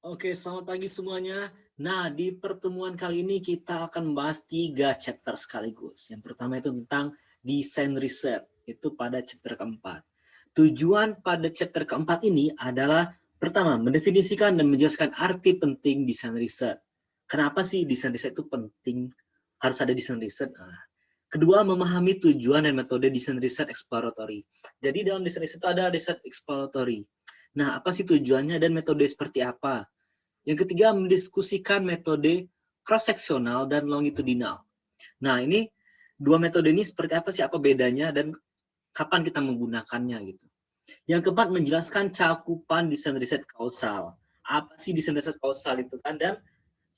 Oke, selamat pagi semuanya. Nah, di pertemuan kali ini kita akan membahas 3 chapter sekaligus. Yang pertama itu tentang desain riset, itu pada chapter keempat. Tujuan pada chapter keempat ini adalah pertama, mendefinisikan dan menjelaskan arti penting desain riset. Kenapa sih desain riset itu penting? Harus ada desain riset. Nah, kedua, memahami tujuan dan metode desain riset exploratory. Jadi dalam desain riset itu ada riset exploratory. Nah, apa sih tujuannya dan metode seperti apa? Yang ketiga, mendiskusikan metode cross-seksional dan longitudinal. Nah, ini dua metode ini seperti apa sih, apa bedanya, dan kapan kita menggunakannya gitu. Yang keempat, menjelaskan cakupan desain riset kausal. Apa sih desain riset kausal itu kan, dan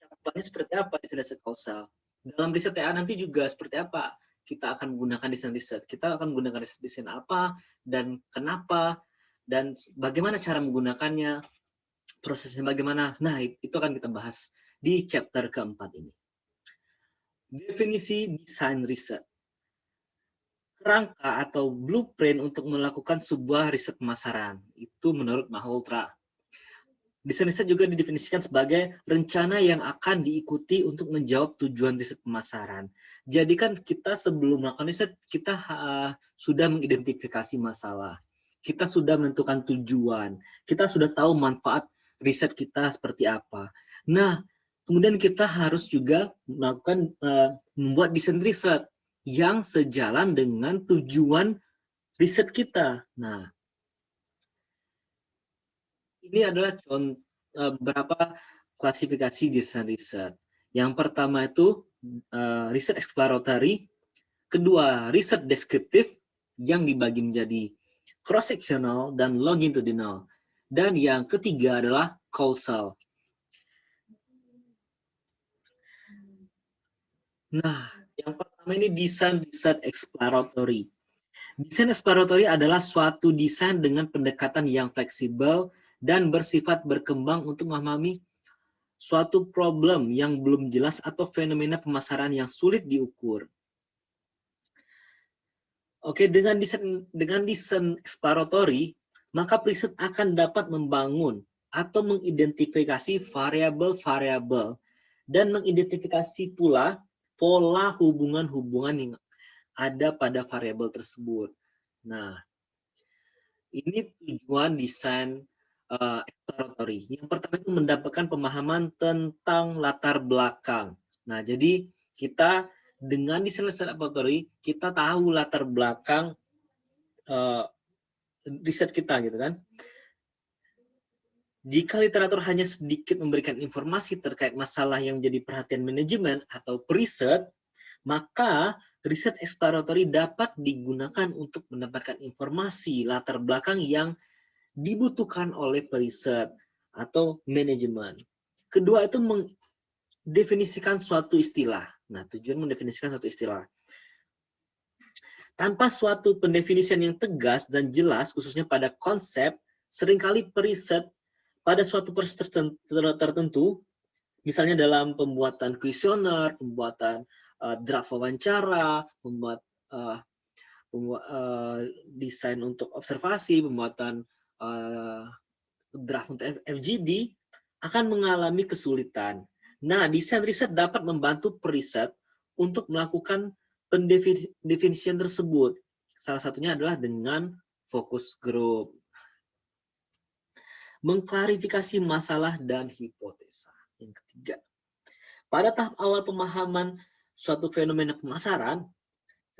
cakupannya seperti apa desain riset kausal. Dalam riset TA nanti juga seperti apa kita akan menggunakan desain riset. Kita akan menggunakan desain apa, dan kenapa, dan bagaimana cara menggunakannya, prosesnya bagaimana. Nah, itu akan kita bahas di chapter keempat ini. Definisi desain riset. Kerangka atau blueprint untuk melakukan sebuah riset pemasaran. Itu menurut Malhotra. Desain riset juga didefinisikan sebagai rencana yang akan diikuti untuk menjawab tujuan riset pemasaran. Jadi kan kita sebelum melakukan riset, kita sudah mengidentifikasi masalah. Kita sudah menentukan tujuan. Kita sudah tahu manfaat riset kita seperti apa. Nah, kemudian kita harus juga melakukan membuat desain riset yang sejalan dengan tujuan riset kita. Nah, ini adalah beberapa klasifikasi desain riset. Yang pertama itu riset exploratory, kedua riset deskriptif yang dibagi menjadi cross-sectional dan longitudinal, dan yang ketiga adalah causal. Nah, yang pertama ini desain riset exploratory. Desain exploratory adalah suatu desain dengan pendekatan yang fleksibel dan bersifat berkembang untuk memahami suatu problem yang belum jelas atau fenomena pemasaran yang sulit diukur. Oke, dengan desain exploratory, maka riset akan dapat membangun atau mengidentifikasi variabel-variabel dan mengidentifikasi pula pola hubungan-hubungan yang ada pada variabel tersebut. Nah, ini tujuan desain exploratory. Yang pertama itu mendapatkan pemahaman tentang latar belakang. Nah, jadi kita dengan desain exploratory, kita tahu latar belakang riset kita gitu kan. Jika literatur hanya sedikit memberikan informasi terkait masalah yang menjadi perhatian manajemen atau periset, maka riset exploratory dapat digunakan untuk mendapatkan informasi latar belakang yang dibutuhkan oleh periset atau manajemen. Kedua itu mendefinisikan suatu istilah. Nah, tujuan mendefinisikan suatu istilah. Tanpa suatu pendefinisian yang tegas dan jelas, khususnya pada konsep, seringkali periset pada suatu proses tertentu, misalnya dalam pembuatan kuesioner, pembuatan draft wawancara, membuat desain untuk observasi, pembuatan draft untuk FGD, akan mengalami kesulitan. Nah, desain riset dapat membantu periset untuk melakukan pendefinisian tersebut. Salah satunya adalah dengan focus group. Mengklarifikasi masalah dan hipotesa. Yang ketiga, pada tahap awal pemahaman suatu fenomena pemasaran,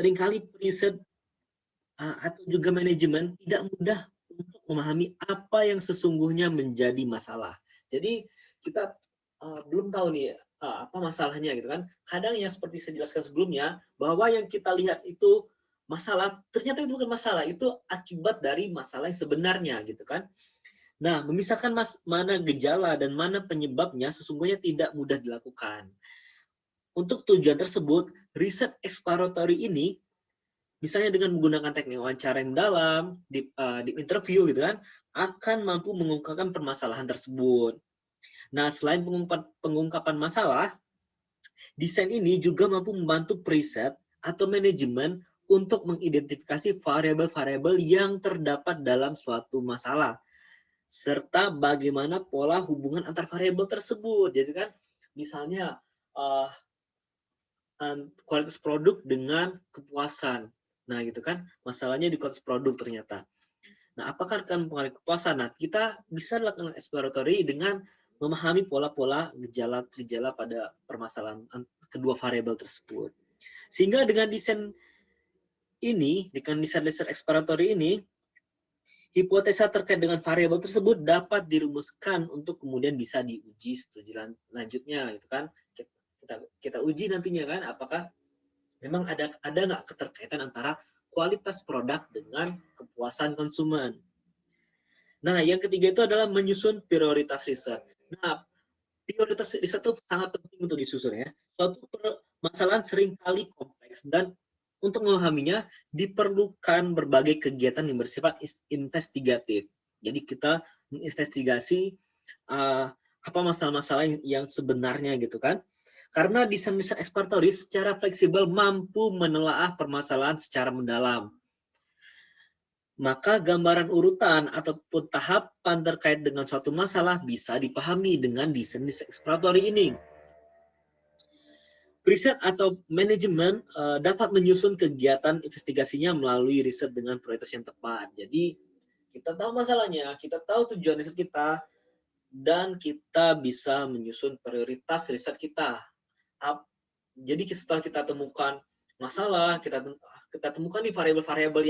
seringkali periset atau juga manajemen tidak mudah untuk memahami apa yang sesungguhnya menjadi masalah. Jadi kita belum tahu nih apa masalahnya gitu kan. Kadang yang seperti saya jelaskan sebelumnya, bahwa yang kita lihat itu masalah, ternyata itu bukan masalah, itu akibat dari masalah yang sebenarnya gitu kan. Nah, memisahkan mana gejala dan mana penyebabnya sesungguhnya tidak mudah dilakukan. Untuk tujuan tersebut, riset exploratory ini misalnya dengan menggunakan teknik wawancara yang dalam, deep interview gitu kan, akan mampu mengungkapkan permasalahan tersebut. Nah, selain pengungkapan masalah, desain ini juga mampu membantu periset atau manajemen untuk mengidentifikasi variabel-variabel yang terdapat dalam suatu masalah. serta bagaimana pola hubungan antar variabel tersebut. Jadi kan misalnya kualitas produk dengan kepuasan. Nah, gitu kan, masalahnya di kualitas produk ternyata. Nah, apakah akan mempengaruhi kepuasan? Nah, kita bisa lakukan exploratory dengan memahami pola-pola gejala-gejala pada permasalahan kedua variabel tersebut. Sehingga dengan desain exploratory ini, hipotesa terkait dengan variabel tersebut dapat dirumuskan untuk kemudian bisa diuji studi lanjutnya, gitu kan? Kita uji nantinya kan, apakah memang ada nggak keterkaitan antara kualitas produk dengan kepuasan konsumen. Nah, yang ketiga itu adalah menyusun prioritas riset. Nah, prioritas riset itu sangat penting untuk disusun ya. Suatu permasalahan seringkali kompleks dan untuk memahaminya diperlukan berbagai kegiatan yang bersifat investigatif. Jadi kita menginvestigasi apa masalah-masalah yang sebenarnya gitu kan. Karena desain-desain eksploratory secara fleksibel mampu menelaah permasalahan secara mendalam. Maka gambaran urutan ataupun tahapan terkait dengan suatu masalah bisa dipahami dengan desain eksploratory ini. Riset atau manajemen dapat menyusun kegiatan investigasinya melalui riset dengan prioritas yang tepat. Jadi kita tahu masalahnya, kita tahu tujuan riset kita, dan kita bisa menyusun prioritas riset kita. Jadi setelah kita temukan masalah, kita temukan di variabel-variabel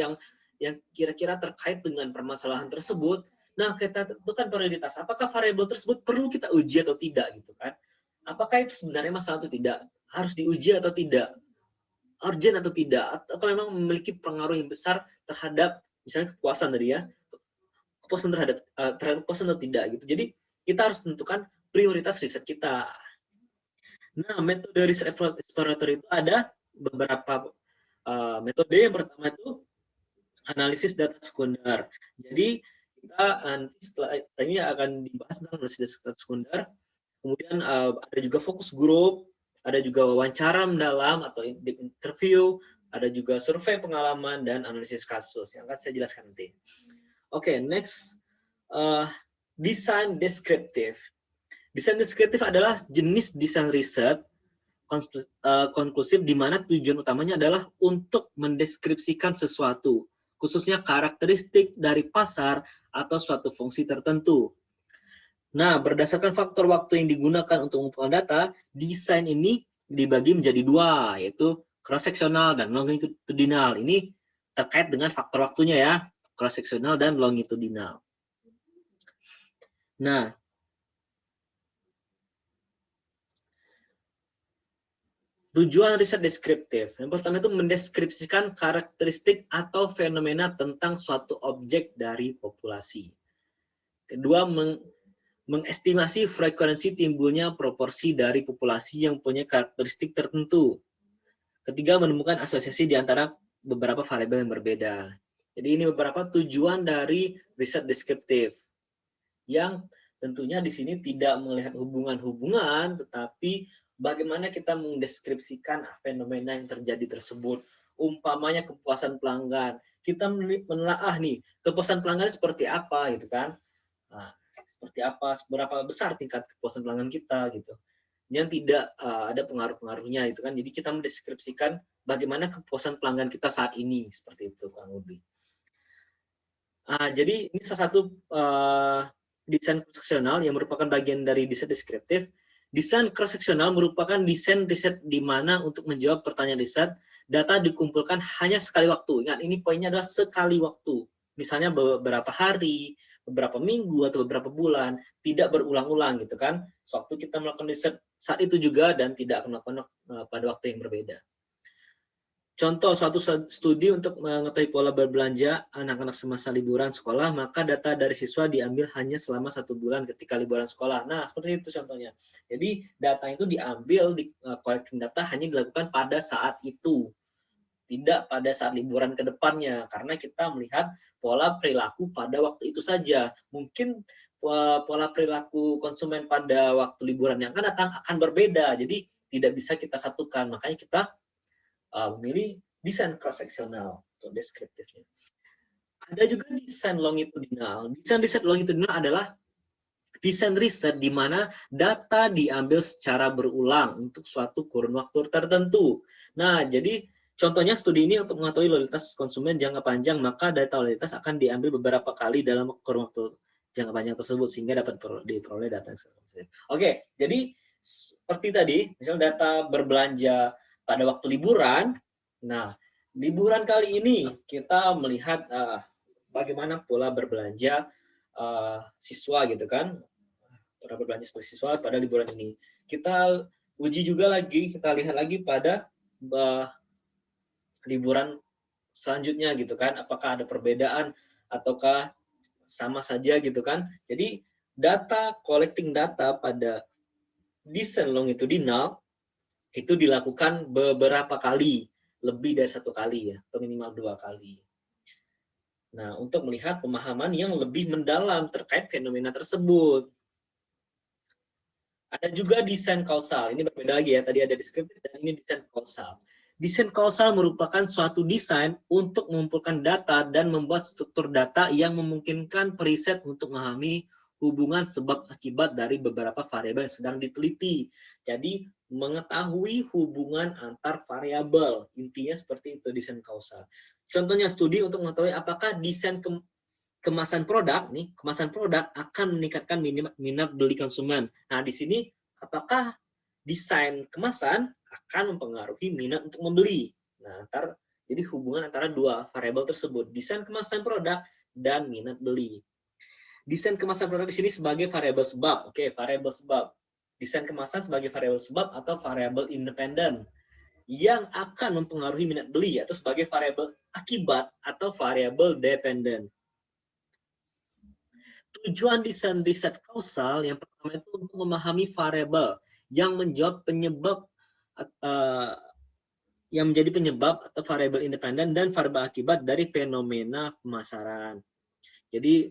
yang kira-kira terkait dengan permasalahan tersebut. Nah, kita tentukan prioritas. Apakah variabel tersebut perlu kita uji atau tidak, gitu kan? Apakah itu sebenarnya masalah atau tidak? Harus diuji atau tidak? Urgent atau tidak? Atau memang memiliki pengaruh yang besar terhadap misalnya kepuasan tadi ya? Kepuasan terhadap kepuasan atau tidak gitu. Jadi kita harus tentukan prioritas riset kita. Nah, metode riset exploratory itu ada beberapa metode. Yang pertama itu analisis data sekunder. Jadi kita nanti setelah ini akan dibahas tentang analisis data sekunder. Kemudian ada juga fokus group, ada juga wawancara mendalam atau interview, ada juga survei pengalaman dan analisis kasus yang akan saya jelaskan nanti. Oke, next, desain deskriptif. Desain deskriptif adalah jenis desain riset konklusif di mana tujuan utamanya adalah untuk mendeskripsikan sesuatu, khususnya karakteristik dari pasar atau suatu fungsi tertentu. Nah, berdasarkan faktor waktu yang digunakan untuk mengumpulkan data, desain ini dibagi menjadi dua, yaitu cross-sectional dan longitudinal. Ini terkait dengan faktor waktunya ya, cross-sectional dan longitudinal. Nah, tujuan riset deskriptif. Yang pertama itu mendeskripsikan karakteristik atau fenomena tentang suatu objek dari populasi. Kedua, mengestimasi frekuensi timbulnya proporsi dari populasi yang punya karakteristik tertentu. Ketiga, menemukan asosiasi di antara beberapa variabel yang berbeda. Jadi ini beberapa tujuan dari riset deskriptif yang tentunya di sini tidak melihat hubungan-hubungan, tetapi bagaimana kita mendeskripsikan fenomena yang terjadi tersebut. Umpamanya kepuasan pelanggan, kita menelaah nih kepuasan pelanggan seperti apa gitu kan. Nah, seperti apa, seberapa besar tingkat kepuasan pelanggan kita gitu, yang tidak ada pengaruh-pengaruhnya itu kan. Jadi kita mendeskripsikan bagaimana kepuasan pelanggan kita saat ini, seperti itu kurang lebih. Jadi ini salah satu desain cross-sectional yang merupakan bagian dari desain deskriptif. Desain cross-sectional merupakan desain riset di mana untuk menjawab pertanyaan riset, data dikumpulkan hanya sekali waktu. Ingat, ini poinnya adalah sekali waktu. Misalnya beberapa hari, beberapa minggu atau beberapa bulan, tidak berulang-ulang gitu kan. Sewaktu kita melakukan riset saat itu juga dan tidak akan melakukan pada waktu yang berbeda. Contoh suatu studi untuk mengetahui pola berbelanja anak-anak semasa liburan sekolah, maka data dari siswa diambil hanya selama 1 bulan ketika liburan sekolah. Nah, seperti itu contohnya. Jadi data itu diambil, collecting data hanya dilakukan pada saat itu, tidak pada saat liburan ke depannya, karena kita melihat pola perilaku pada waktu itu saja. Mungkin pola perilaku konsumen pada waktu liburan yang akan datang akan berbeda, jadi tidak bisa kita satukan. Makanya kita memilih desain cross-sectional atau deskriptifnya. Ada juga desain longitudinal. Desain riset longitudinal adalah desain riset di mana data diambil secara berulang untuk suatu kurun waktu tertentu. Nah, jadi contohnya studi ini untuk mengetahui loyalitas konsumen jangka panjang, maka data loyalitas akan diambil beberapa kali dalam kurun waktu jangka panjang tersebut sehingga dapat diperoleh data yang sesuai. Oke, jadi seperti tadi, misalnya data berbelanja pada waktu liburan. Nah, liburan kali ini kita melihat bagaimana pola berbelanja siswa gitu kan, pola berbelanja sebagai siswa pada liburan ini. Kita uji juga lagi, kita lihat lagi pada liburan selanjutnya gitu kan, apakah ada perbedaan ataukah sama saja gitu kan. Jadi collecting data pada desain longitudinal itu dilakukan beberapa kali, lebih dari 1 kali ya, atau minimal 2 kali. Nah, untuk melihat pemahaman yang lebih mendalam terkait fenomena tersebut. Ada juga desain kausal. Ini berbeda lagi ya. Tadi ada deskriptif dan ini desain kausal. Desain kausal merupakan suatu desain untuk mengumpulkan data dan membuat struktur data yang memungkinkan periset untuk memahami hubungan sebab akibat dari beberapa variabel yang sedang diteliti. Jadi, mengetahui hubungan antar variabel. Intinya seperti itu desain kausal. Contohnya studi untuk mengetahui apakah desain kemasan produk akan meningkatkan minat beli konsumen. Nah, di sini apakah desain kemasan akan mempengaruhi minat untuk membeli. Nah, jadi hubungan antara dua variabel tersebut, desain kemasan produk dan minat beli. Desain kemasan produk di sini sebagai variabel sebab. Oke, variabel sebab. Desain kemasan sebagai variabel sebab atau variabel independen yang akan mempengaruhi minat beli atau sebagai variabel akibat atau variabel dependen. Tujuan desain riset kausal yang pertama itu untuk memahami variabel yang menjawab penyebab yang menjadi penyebab atau variabel independen dan variabel akibat dari fenomena pemasaran. Jadi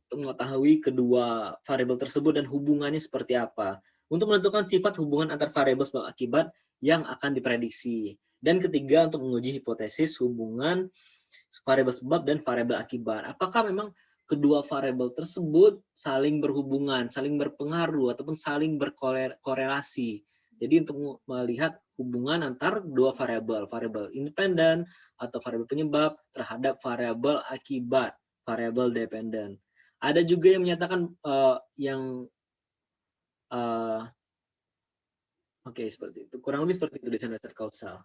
untuk mengetahui kedua variabel tersebut dan hubungannya seperti apa. Untuk menentukan sifat hubungan antar variabel sebab akibat yang akan diprediksi. Dan ketiga, untuk menguji hipotesis hubungan variabel sebab dan variabel akibat. Apakah memang kedua variabel tersebut saling berhubungan, saling berpengaruh, ataupun saling berkorelasi. Jadi untuk melihat hubungan antar dua variabel, variabel independen atau variabel penyebab terhadap variabel akibat, variabel dependen. Ada juga yang menyatakan oke, seperti itu. Kurang lebih seperti itu desain riset kausal.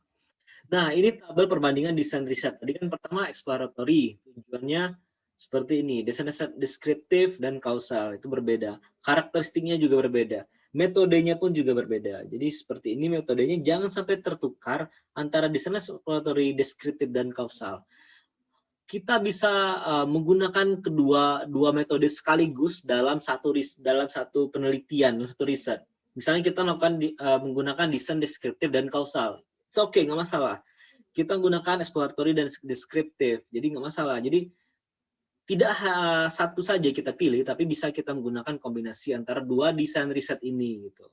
Nah, ini tabel perbandingan desain riset. Tadi kan pertama exploratory, tujuannya seperti ini. Desain riset deskriptif dan kausal itu berbeda. Karakteristiknya juga berbeda. Metodenya pun juga berbeda. Jadi seperti ini metodenya, jangan sampai tertukar antara desain exploratory, deskriptif dan kausal. Kita bisa menggunakan dua metode sekaligus dalam satu penelitian, satu riset. Misalnya kita menggunakan desain deskriptif dan kausal. It's okay, nggak masalah. Kita menggunakan exploratory dan deskriptif, jadi nggak masalah. Jadi tidak satu saja kita pilih, tapi bisa kita menggunakan kombinasi antara dua desain riset ini gitu.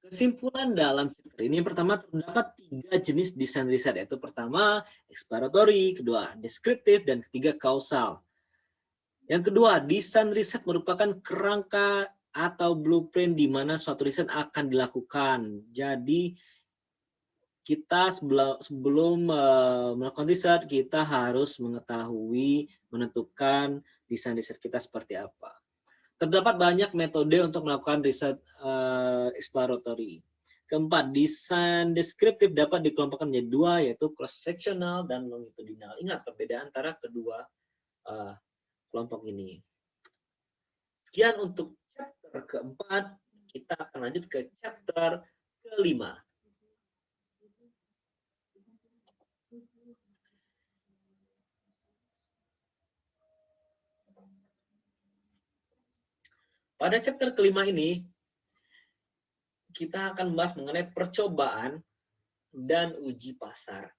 Kesimpulan dalam chapter ini, yang pertama terdapat 3 jenis desain riset, yaitu pertama exploratory, kedua deskriptif, dan ketiga kausal. Yang kedua, desain riset merupakan kerangka atau blueprint di mana suatu riset akan dilakukan. Jadi kita sebelum melakukan riset, kita harus mengetahui, menentukan desain riset kita seperti apa. Terdapat banyak metode untuk melakukan riset exploratory. Keempat, desain deskriptif dapat dikelompokkan menjadi 2, yaitu cross-sectional dan longitudinal. Ingat perbedaan antara kedua kelompok ini. Sekian untuk chapter keempat. Kita akan lanjut ke chapter kelima. Pada chapter kelima ini, kita akan membahas mengenai percobaan dan uji pasar.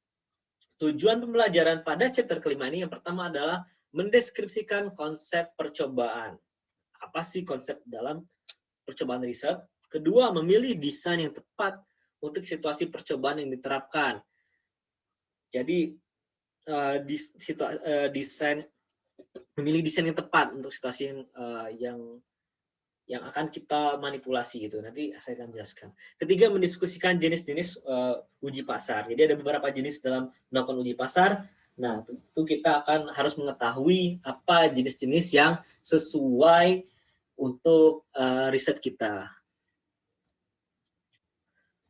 Tujuan pembelajaran pada chapter kelima ini yang pertama adalah mendeskripsikan konsep percobaan. Apa sih konsep dalam percobaan riset? Kedua, memilih desain yang tepat untuk situasi percobaan yang diterapkan. Jadi, desain, memilih desain yang tepat untuk situasi yang akan kita manipulasi gitu. Nanti saya akan jelaskan. Ketiga, mendiskusikan jenis-jenis uji pasar. Jadi ada beberapa jenis dalam melakukan uji pasar. Nah, tentu kita akan harus mengetahui apa jenis-jenis yang sesuai untuk riset kita.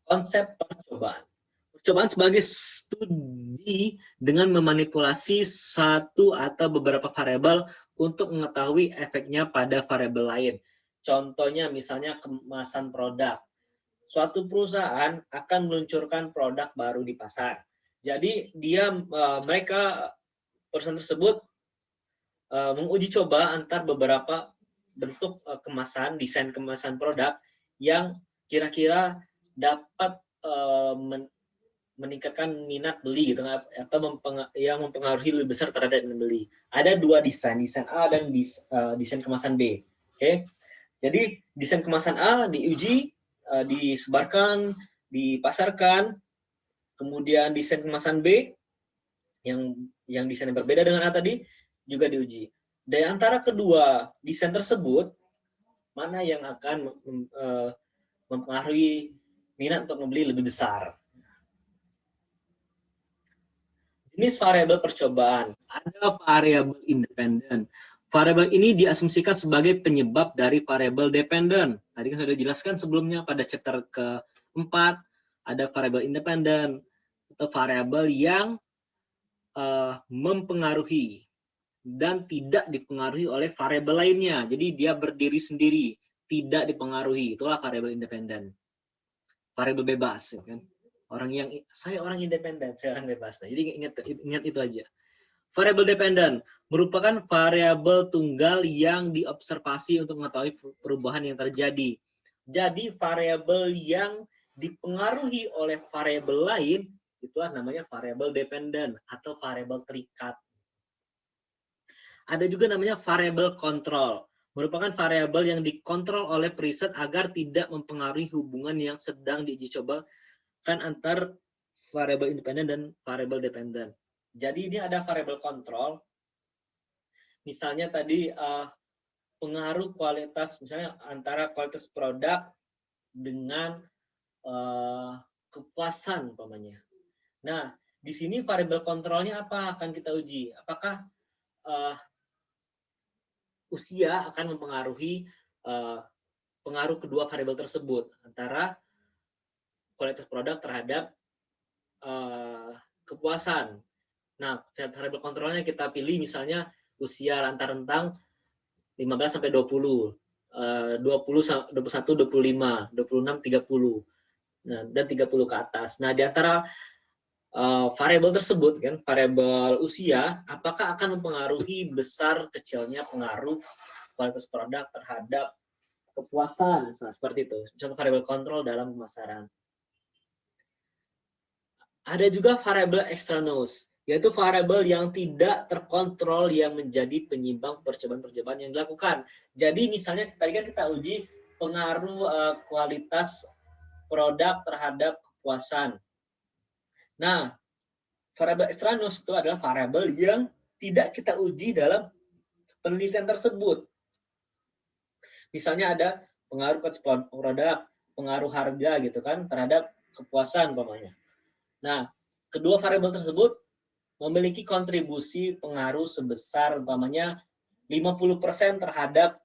Konsep percobaan. Percobaan sebagai studi dengan memanipulasi satu atau beberapa variabel untuk mengetahui efeknya pada variabel lain. Contohnya misalnya kemasan produk. Suatu perusahaan akan meluncurkan produk baru di pasar. Jadi mereka perusahaan tersebut menguji coba antar beberapa bentuk kemasan, desain kemasan produk yang kira-kira dapat meningkatkan minat beli gitu, atau yang mempengaruhi lebih besar terhadap minat beli. Ada dua desain A dan desain kemasan B. Oke. Jadi desain kemasan A diuji, disebarkan, dipasarkan, kemudian desain kemasan B yang desain yang berbeda dengan A tadi juga diuji. Dari antara kedua desain tersebut, mana yang akan mempengaruhi minat untuk membeli lebih besar? Jenis variabel percobaan. Ada variabel independen. Variabel ini diasumsikan sebagai penyebab dari variabel dependen. Tadi kan sudah dijelaskan sebelumnya pada chapter keempat, ada variabel independen atau variabel yang mempengaruhi dan tidak dipengaruhi oleh variabel lainnya. Jadi dia berdiri sendiri, tidak dipengaruhi. Itulah variabel independen. Variabel bebas, kan? Saya orang independen, saya orang bebas. Nah, jadi ingat itu aja. Variabel dependen merupakan variabel tunggal yang diobservasi untuk mengetahui perubahan yang terjadi. Jadi variabel yang dipengaruhi oleh variabel lain itulah namanya variabel dependen atau variabel terikat. Ada juga namanya variabel kontrol. Merupakan variabel yang dikontrol oleh preset agar tidak mempengaruhi hubungan yang sedang diuji coba kan antar variabel independen dan variabel dependen. Jadi ini ada variabel kontrol. Misalnya tadi pengaruh kualitas, misalnya antara kualitas produk dengan kepuasan umpamanya. Nah, di sini variabel kontrolnya apa akan kita uji? Apakah usia akan mempengaruhi pengaruh kedua variabel tersebut antara kualitas produk terhadap kepuasan. Nah, variabel kontrolnya kita pilih misalnya usia antar rentang 15 sampai 20, 20, 21, 25, 26, 30. Nah, dan 30 ke atas. Nah, di antara variabel tersebut kan, variabel usia, apakah akan mempengaruhi besar kecilnya pengaruh kualitas produk terhadap kepuasan, nah, seperti itu. Contoh variabel kontrol dalam pemasaran. Ada juga variabel extraneous, yaitu variabel yang tidak terkontrol yang menjadi penyimbang percobaan-percobaan yang dilakukan. Jadi misalnya tadi kan kita uji pengaruh kualitas produk terhadap kepuasan. Nah, variabel extraneous itu adalah variabel yang tidak kita uji dalam penelitian tersebut. Misalnya ada pengaruh produk, pengaruh harga gitu kan terhadap kepuasan umpamanya. Nah, kedua variabel tersebut memiliki kontribusi pengaruh sebesar umpamanya 50% terhadap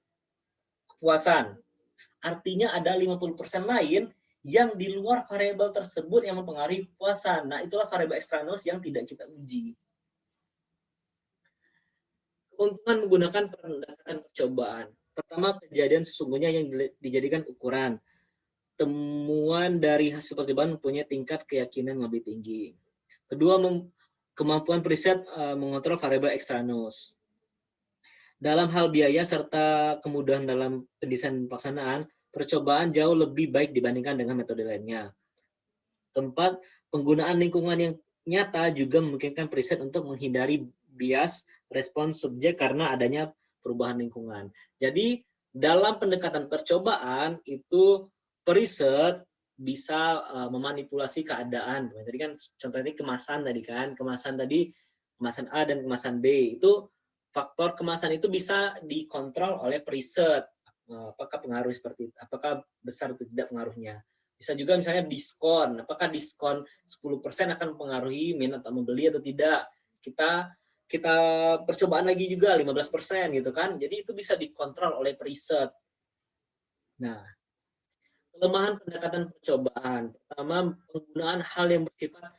kepuasan. Artinya ada 50% lain yang di luar variabel tersebut yang mempengaruhi kepuasan. Nah, itulah variabel extraneous yang tidak kita uji. Keuntungan menggunakan pendekatan percobaan. Pertama, kejadian sesungguhnya yang dijadikan ukuran. Temuan dari hasil percobaan mempunyai tingkat keyakinan lebih tinggi. Kedua, kemampuan preset mengontrol variabel extraneous. Dalam hal biaya serta kemudahan dalam pendesain pelaksanaan, percobaan jauh lebih baik dibandingkan dengan metode lainnya. Keempat, penggunaan lingkungan yang nyata juga memungkinkan preset untuk menghindari bias respons subjek karena adanya perubahan lingkungan. Jadi, dalam pendekatan percobaan itu periset bisa memanipulasi keadaan. Tadi kan contohnya kemasan tadi kan, kemasan tadi kemasan A dan kemasan B. Itu faktor kemasan itu bisa dikontrol oleh periset. Apakah pengaruh seperti itu? Apakah besar atau tidak pengaruhnya? Bisa juga misalnya diskon. Apakah diskon 10% akan mempengaruhi minat atau membeli atau tidak? Kita percobaan lagi juga 15% gitu kan. Jadi itu bisa dikontrol oleh periset. Nah, kelemahan pendekatan percobaan. Pertama, penggunaan hal yang bersifat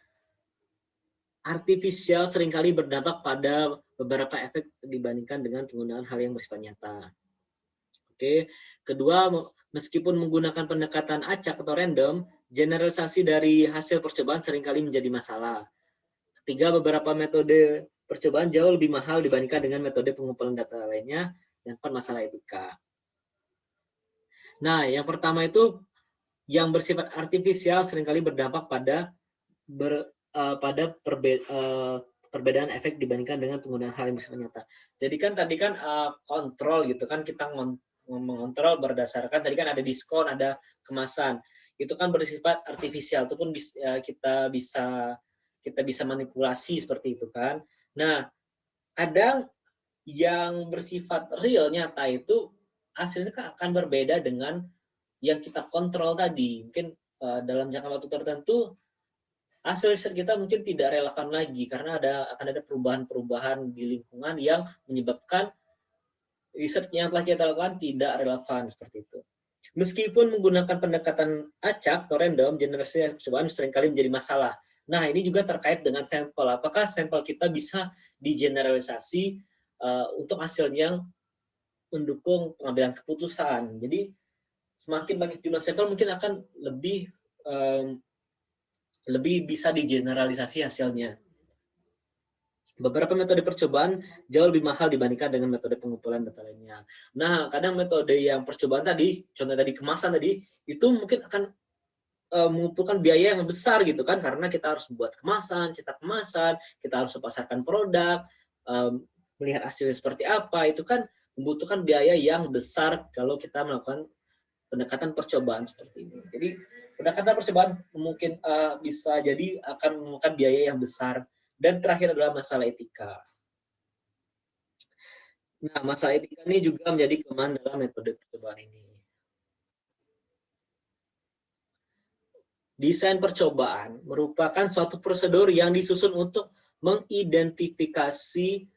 artifisial seringkali berdampak pada beberapa efek dibandingkan dengan penggunaan hal yang bersifat nyata. Oke. Kedua, meskipun menggunakan pendekatan acak atau random, generalisasi dari hasil percobaan seringkali menjadi masalah. Ketiga, beberapa metode percobaan jauh lebih mahal dibandingkan dengan metode pengumpulan data lainnya. Dan empat, masalah etika. Nah, yang pertama itu yang bersifat artifisial seringkali berdampak pada perbedaan efek dibandingkan dengan penggunaan hal yang bersifat nyata. Jadi kan tadi kan kontrol gitu kan, kita mengontrol berdasarkan tadi kan ada diskon, ada kemasan. Itu kan bersifat artifisial, itu pun kita bisa manipulasi seperti itu kan. Nah, kadang yang bersifat real nyata itu hasilnya akan berbeda dengan yang kita kontrol tadi. Mungkin dalam jangka waktu tertentu hasil riset kita mungkin tidak relevan lagi karena akan ada perubahan-perubahan di lingkungan yang menyebabkan riset yang telah kita lakukan tidak relevan seperti itu. Meskipun menggunakan pendekatan acak atau random, generasi percobaan seringkali menjadi masalah. Nah, ini juga terkait dengan sampel. Apakah sampel kita bisa digeneralisasi untuk hasil yang mendukung pengambilan keputusan. Jadi, semakin banyak jumlah sampel mungkin akan lebih bisa digeneralisasi hasilnya. Beberapa metode percobaan jauh lebih mahal dibandingkan dengan metode pengumpulan data lainnya. Nah, kadang metode yang percobaan tadi, contoh tadi kemasan tadi, itu mungkin akan mengumpulkan biaya yang besar gitu kan, karena kita harus buat kemasan, cetak kemasan, kita harus pasarkan produk, melihat hasilnya seperti apa, itu kan membutuhkan biaya yang besar kalau kita melakukan pendekatan percobaan seperti ini. Jadi pendekatan percobaan mungkin bisa jadi akan memakan biaya yang besar. Dan terakhir adalah masalah etika. Nah, masalah etika ini juga menjadi kelemahan dalam metode percobaan ini. Desain percobaan merupakan suatu prosedur yang disusun untuk mengidentifikasi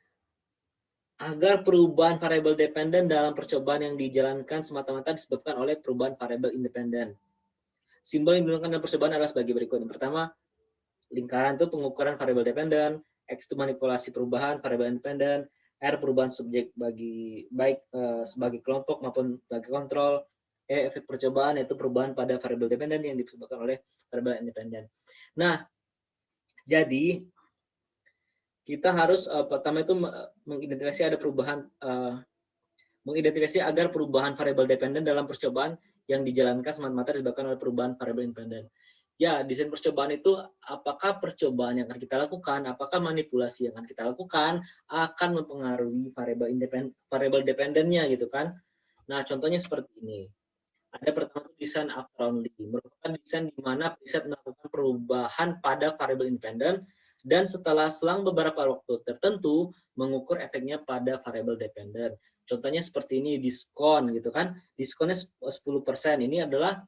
agar perubahan variabel dependen dalam percobaan yang dijalankan semata-mata disebabkan oleh perubahan variabel independen. Simbol yang digunakan dalam percobaan adalah sebagai berikut. Yang pertama, lingkaran itu pengukuran variabel dependen, X itu manipulasi perubahan variabel independen, R perubahan subjek baik sebagai kelompok maupun sebagai kontrol, E efek percobaan yaitu perubahan pada variabel dependen yang disebabkan oleh variabel independen. Nah, jadi kita harus pertama itu mengidentifikasi mengidentifikasi agar perubahan variabel dependen dalam percobaan yang dijalankan semata-mata disebabkan oleh perubahan variabel independen. Ya, desain percobaan itu apakah percobaan yang akan kita lakukan, apakah manipulasi yang akan kita lakukan akan mempengaruhi variabel dependennya gitu kan. Nah, contohnya seperti ini. Ada pertama desain after only, merupakan desain di mana preset melakukan perubahan pada variabel independen dan setelah selang beberapa waktu tertentu mengukur efeknya pada variabel dependen. Contohnya seperti ini, diskon gitu kan. Diskonnya 10%. Ini adalah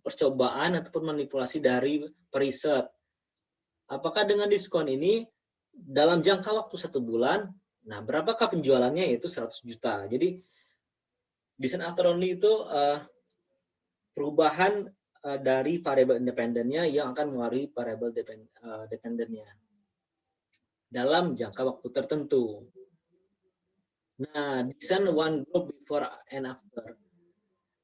percobaan ataupun manipulasi dari periset. Apakah dengan diskon ini dalam jangka waktu 1 bulan, nah berapakah penjualannya, yaitu 100 juta. Jadi desain after only itu perubahan dari variabel independennya yang akan mengaruhi variabel dependennya dalam jangka waktu tertentu. Nah, desain one group before and after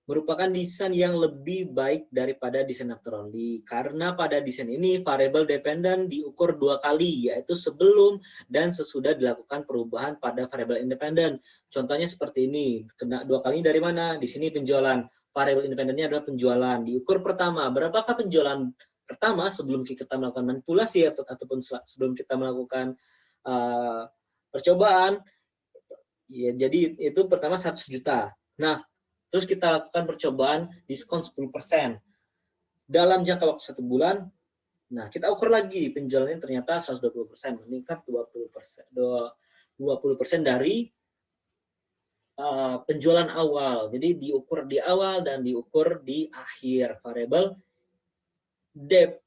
merupakan desain yang lebih baik daripada desain after only. Karena pada desain ini variabel dependen diukur 2 kali, yaitu sebelum dan sesudah dilakukan perubahan pada variabel independen. Contohnya seperti ini. Kena 2 kali dari mana? Di sini penjualan. Variabel independennya adalah penjualan. Diukur pertama, berapakah penjualan pertama sebelum kita melakukan manipulasi ataupun sebelum kita melakukan percobaan. Ya, jadi itu pertama 100 juta. Nah, terus kita lakukan percobaan diskon 10%. Dalam jangka waktu 1 bulan, Nah, kita ukur lagi penjualannya ternyata 120%, meningkat 20% dari penjualan awal. Jadi diukur di awal dan diukur di akhir variabel depth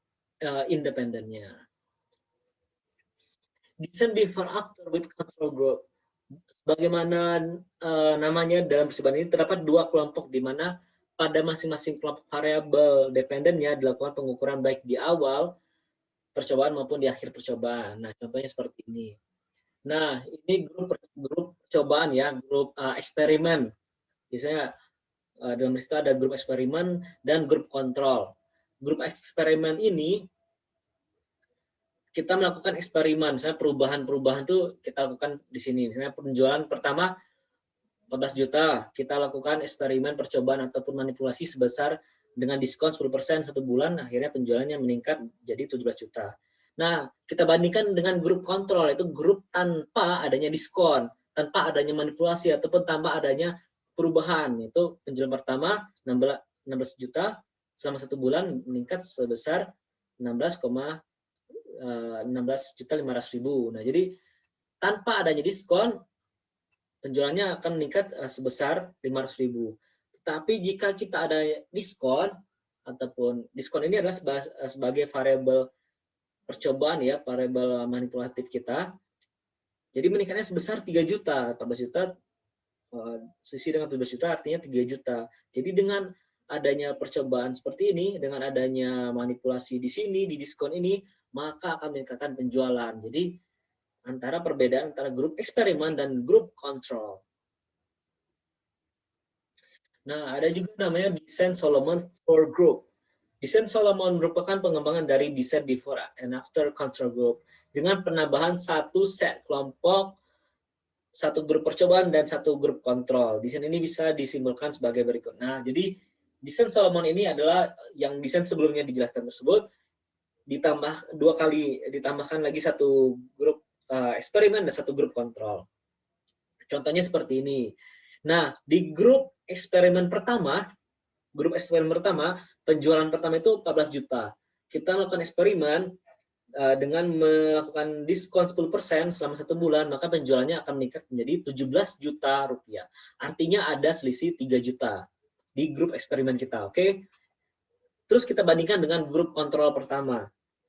independennya. Design before after with control group. Bagaimana namanya dalam percobaan ini terdapat dua kelompok di mana pada masing-masing kelompok variabel dependennya dilakukan pengukuran baik di awal percobaan maupun di akhir percobaan. Nah, contohnya seperti ini. Nah, ini grup percobaan ya, grup eksperimen. Biasanya dalam lista ada grup eksperimen dan grup kontrol. Grup eksperimen ini kita melakukan eksperimen, misalnya perubahan-perubahan itu kita lakukan di sini. Misalnya penjualan pertama 14 juta, kita lakukan eksperimen percobaan ataupun manipulasi sebesar dengan diskon 10% 1 bulan, akhirnya penjualannya meningkat jadi 17 juta. Nah, kita bandingkan dengan grup kontrol, itu grup tanpa adanya diskon, tanpa adanya manipulasi, ataupun tanpa adanya perubahan. Itu penjualan pertama 16 juta, selama 1 bulan meningkat sebesar 16.500.000. Nah, jadi tanpa adanya diskon, penjualannya akan meningkat sebesar 500.000. Tetapi jika kita ada diskon, ataupun diskon ini adalah sebagai variabel percobaan ya, variabel manipulatif kita, jadi meningkatnya sebesar 3 juta, 14 juta, sisi dengan 17 juta artinya 3 juta. Jadi dengan adanya percobaan seperti ini, dengan adanya manipulasi di sini, di diskon ini, maka akan meningkatkan penjualan. Jadi antara perbedaan antara grup eksperimen dan grup kontrol. Nah, ada juga namanya desain Solomon for group. Desain Solomon merupakan pengembangan dari desain before and after control group dengan penambahan satu set kelompok, satu grup percobaan, dan satu grup kontrol. Desain ini bisa disimpulkan sebagai berikut. Nah, jadi desain Solomon ini adalah yang desain sebelumnya dijelaskan tersebut, ditambahkan lagi satu grup eksperimen dan satu grup kontrol. Contohnya seperti ini. Nah, di grup eksperimen pertama, penjualan pertama itu 14 juta. Kita melakukan eksperimen dengan melakukan diskon 10% selama 1 bulan, maka penjualannya akan meningkat menjadi 17 juta rupiah. Artinya ada selisih 3 juta di grup eksperimen kita, oke? Terus kita bandingkan dengan grup kontrol pertama.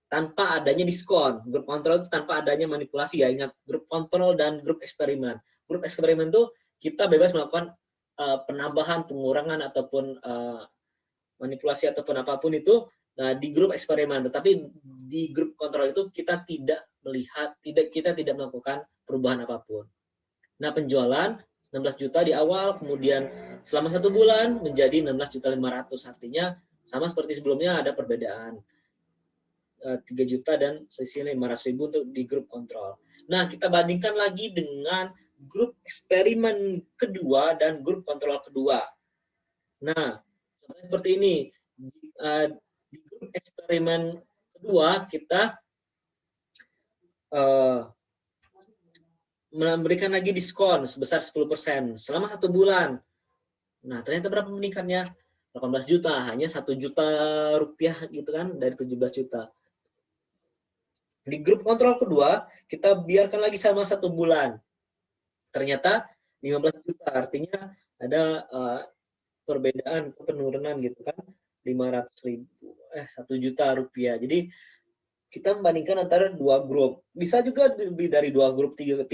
Tanpa adanya diskon, grup kontrol itu tanpa adanya manipulasi ya, ingat grup kontrol dan grup eksperimen. Grup eksperimen itu kita bebas melakukan penambahan, pengurangan ataupun manipulasi ataupun apapun itu di grup eksperimen. Tetapi di grup kontrol itu kita tidak melakukan perubahan apapun. Nah, penjualan 16 juta di awal, kemudian selama 1 bulan menjadi 16.500.000. Artinya sama seperti sebelumnya ada perbedaan 3 juta dan sisi 500.000 untuk di grup kontrol. Nah, kita bandingkan lagi dengan grup eksperimen kedua dan grup kontrol kedua. Nah, contohnya seperti ini. Di grup eksperimen kedua, kita memberikan lagi diskon sebesar 10% selama 1 bulan. Nah, ternyata berapa meningkatnya? 18 juta, hanya 1 juta rupiah gitu kan, dari 17 juta. Di grup kontrol kedua, kita biarkan lagi sama 1 bulan. Ternyata 15 juta, artinya ada perbedaan penurunan gitu kan, 1 juta rupiah. Jadi kita membandingkan antara 2 grup. Bisa juga lebih dari 2 grup, 3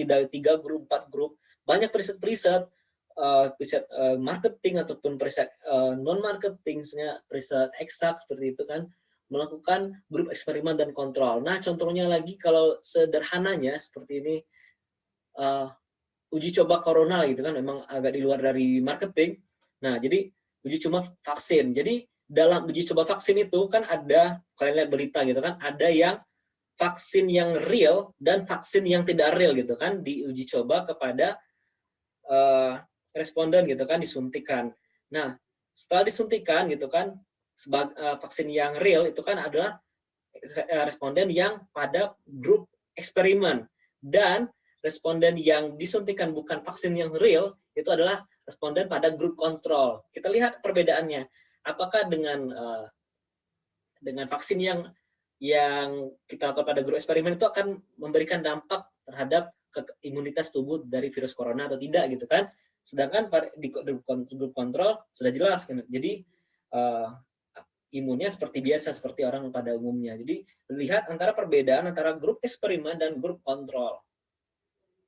grup, 4 grup. Banyak preset marketing ataupun preset non-marketing, misalnya preset eksak seperti itu kan, melakukan grup eksperimen dan kontrol. Nah, contohnya lagi kalau sederhananya seperti ini, uji coba corona gitu kan, memang agak di luar dari marketing. Nah, jadi uji coba vaksin. Jadi dalam uji coba vaksin itu kan ada, kalian lihat berita gitu kan, ada yang vaksin yang real dan vaksin yang tidak real gitu kan, diuji coba kepada responden gitu kan, disuntikan. Nah, setelah disuntikan gitu kan, vaksin yang real itu kan adalah responden yang pada grup eksperimen, dan responden yang disuntikan bukan vaksin yang real itu adalah responden pada grup kontrol. Kita lihat perbedaannya. Apakah dengan vaksin yang yang kita lakukan pada grup eksperimen itu akan memberikan dampak terhadap imunitas tubuh dari virus corona atau tidak gitu kan. Sedangkan di grup kontrol sudah jelas kan. Jadi imunnya seperti biasa, seperti orang pada umumnya. Jadi lihat antara perbedaan antara grup eksperimen dan grup kontrol.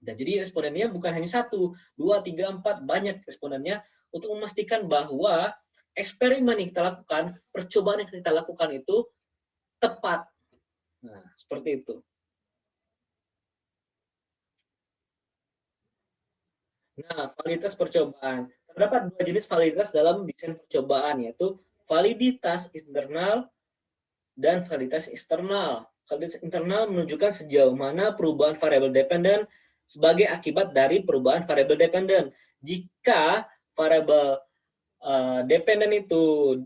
Dan jadi respondennya bukan hanya 1, 2, 3, 4, banyak respondennya untuk memastikan bahwa eksperimen yang kita lakukan, percobaan yang kita lakukan itu tepat. Nah, seperti itu. Nah, validitas percobaan. Terdapat 2 jenis validitas dalam desain percobaan, yaitu validitas internal dan validitas eksternal. Validitas internal menunjukkan sejauh mana perubahan variabel dependen sebagai akibat dari perubahan variabel dependen. Jika variabel dependen itu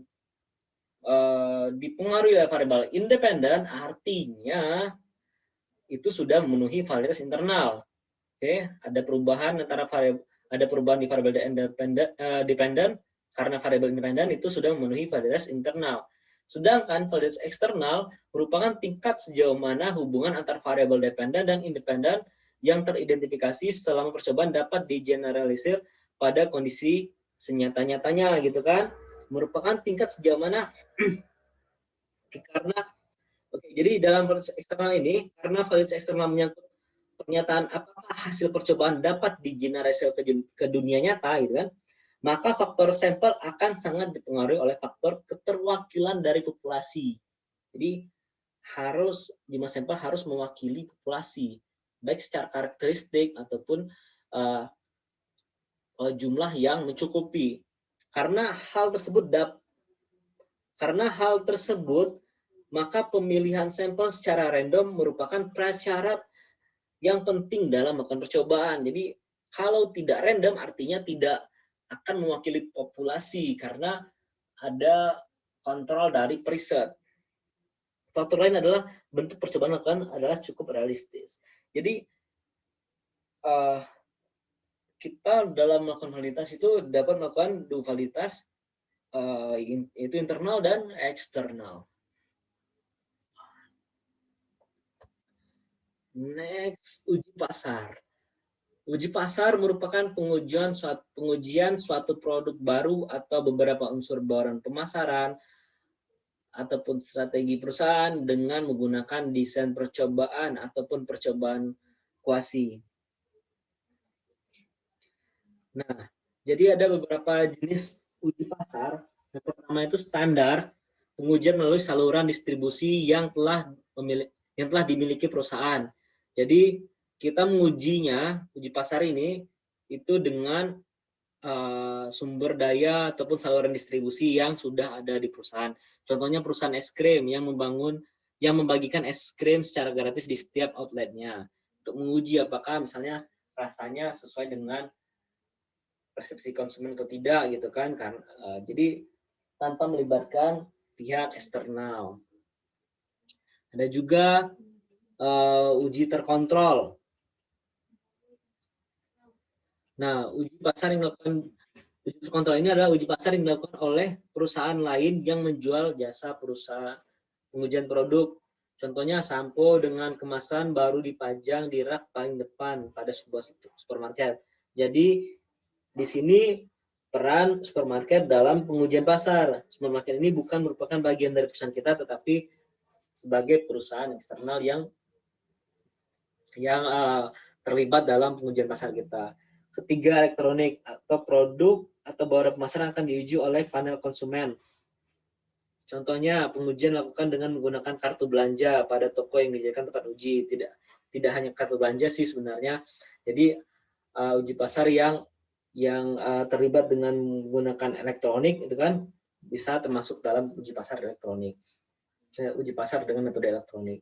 dipengaruhi oleh variabel independen, artinya itu sudah memenuhi validitas internal. Oke, ada perubahan antara variabel, ada perubahan di variabel dependen karena variabel independen itu sudah memenuhi validitas internal. Sedangkan validitas eksternal merupakan tingkat sejauh mana hubungan antar variabel dependen dan independen yang teridentifikasi selama percobaan dapat digeneralisir pada kondisi senyata-nyatanya gitu kan. Merupakan tingkat sejauh mana karena jadi dalam validitas eksternal ini, karena validitas eksternal menyangkut pernyataan apakah hasil percobaan dapat digeneralisir ke dunia nyata gitu kan, maka faktor sampel akan sangat dipengaruhi oleh faktor keterwakilan dari populasi. Jadi harus jumlah sampel harus mewakili populasi, baik secara karakteristik ataupun jumlah yang mencukupi. Karena hal tersebut maka pemilihan sampel secara random merupakan prasyarat yang penting dalam melakukan percobaan. Jadi kalau tidak random artinya tidak akan mewakili populasi karena ada kontrol dari preset. Faktor lain adalah bentuk percobaan lakukan adalah cukup realistis. Jadi kita dalam melakukan validitas itu dapat melakukan dua validitas, itu internal dan eksternal. Next, uji pasar. Uji pasar merupakan pengujian suatu produk baru atau beberapa unsur bauran pemasaran ataupun strategi perusahaan dengan menggunakan desain percobaan ataupun percobaan kuasi. Nah, jadi ada beberapa jenis uji pasar. Yang pertama itu standar, pengujian melalui saluran distribusi yang telah dimiliki perusahaan. Jadi kita mengujinya, uji pasar ini itu dengan sumber daya ataupun saluran distribusi yang sudah ada di perusahaan. Contohnya perusahaan es krim yang membagikan es krim secara gratis di setiap outletnya. Untuk menguji apakah misalnya rasanya sesuai dengan persepsi konsumen atau tidak gitu kan. Jadi tanpa melibatkan pihak eksternal. Ada juga uji terkontrol. Nah, uji pasar yang dilakukan uji terkontrol ini adalah uji pasar yang dilakukan oleh perusahaan lain yang menjual jasa perusahaan pengujian produk. Contohnya sampo dengan kemasan baru dipajang di rak paling depan pada sebuah supermarket. Jadi di sini peran supermarket dalam pengujian pasar. Supermarket ini bukan merupakan bagian dari perusahaan kita, tetapi sebagai perusahaan eksternal yang terlibat dalam pengujian pasar kita. Ketiga, elektronik atau produk atau barang pemasaran akan diuji oleh panel konsumen. Contohnya, pengujian dilakukan dengan menggunakan kartu belanja pada toko yang dijadikan tempat uji. Tidak hanya kartu belanja sih sebenarnya. Jadi uji pasar yang terlibat dengan menggunakan elektronik itu kan bisa termasuk dalam uji pasar elektronik. Uji pasar dengan metode elektronik.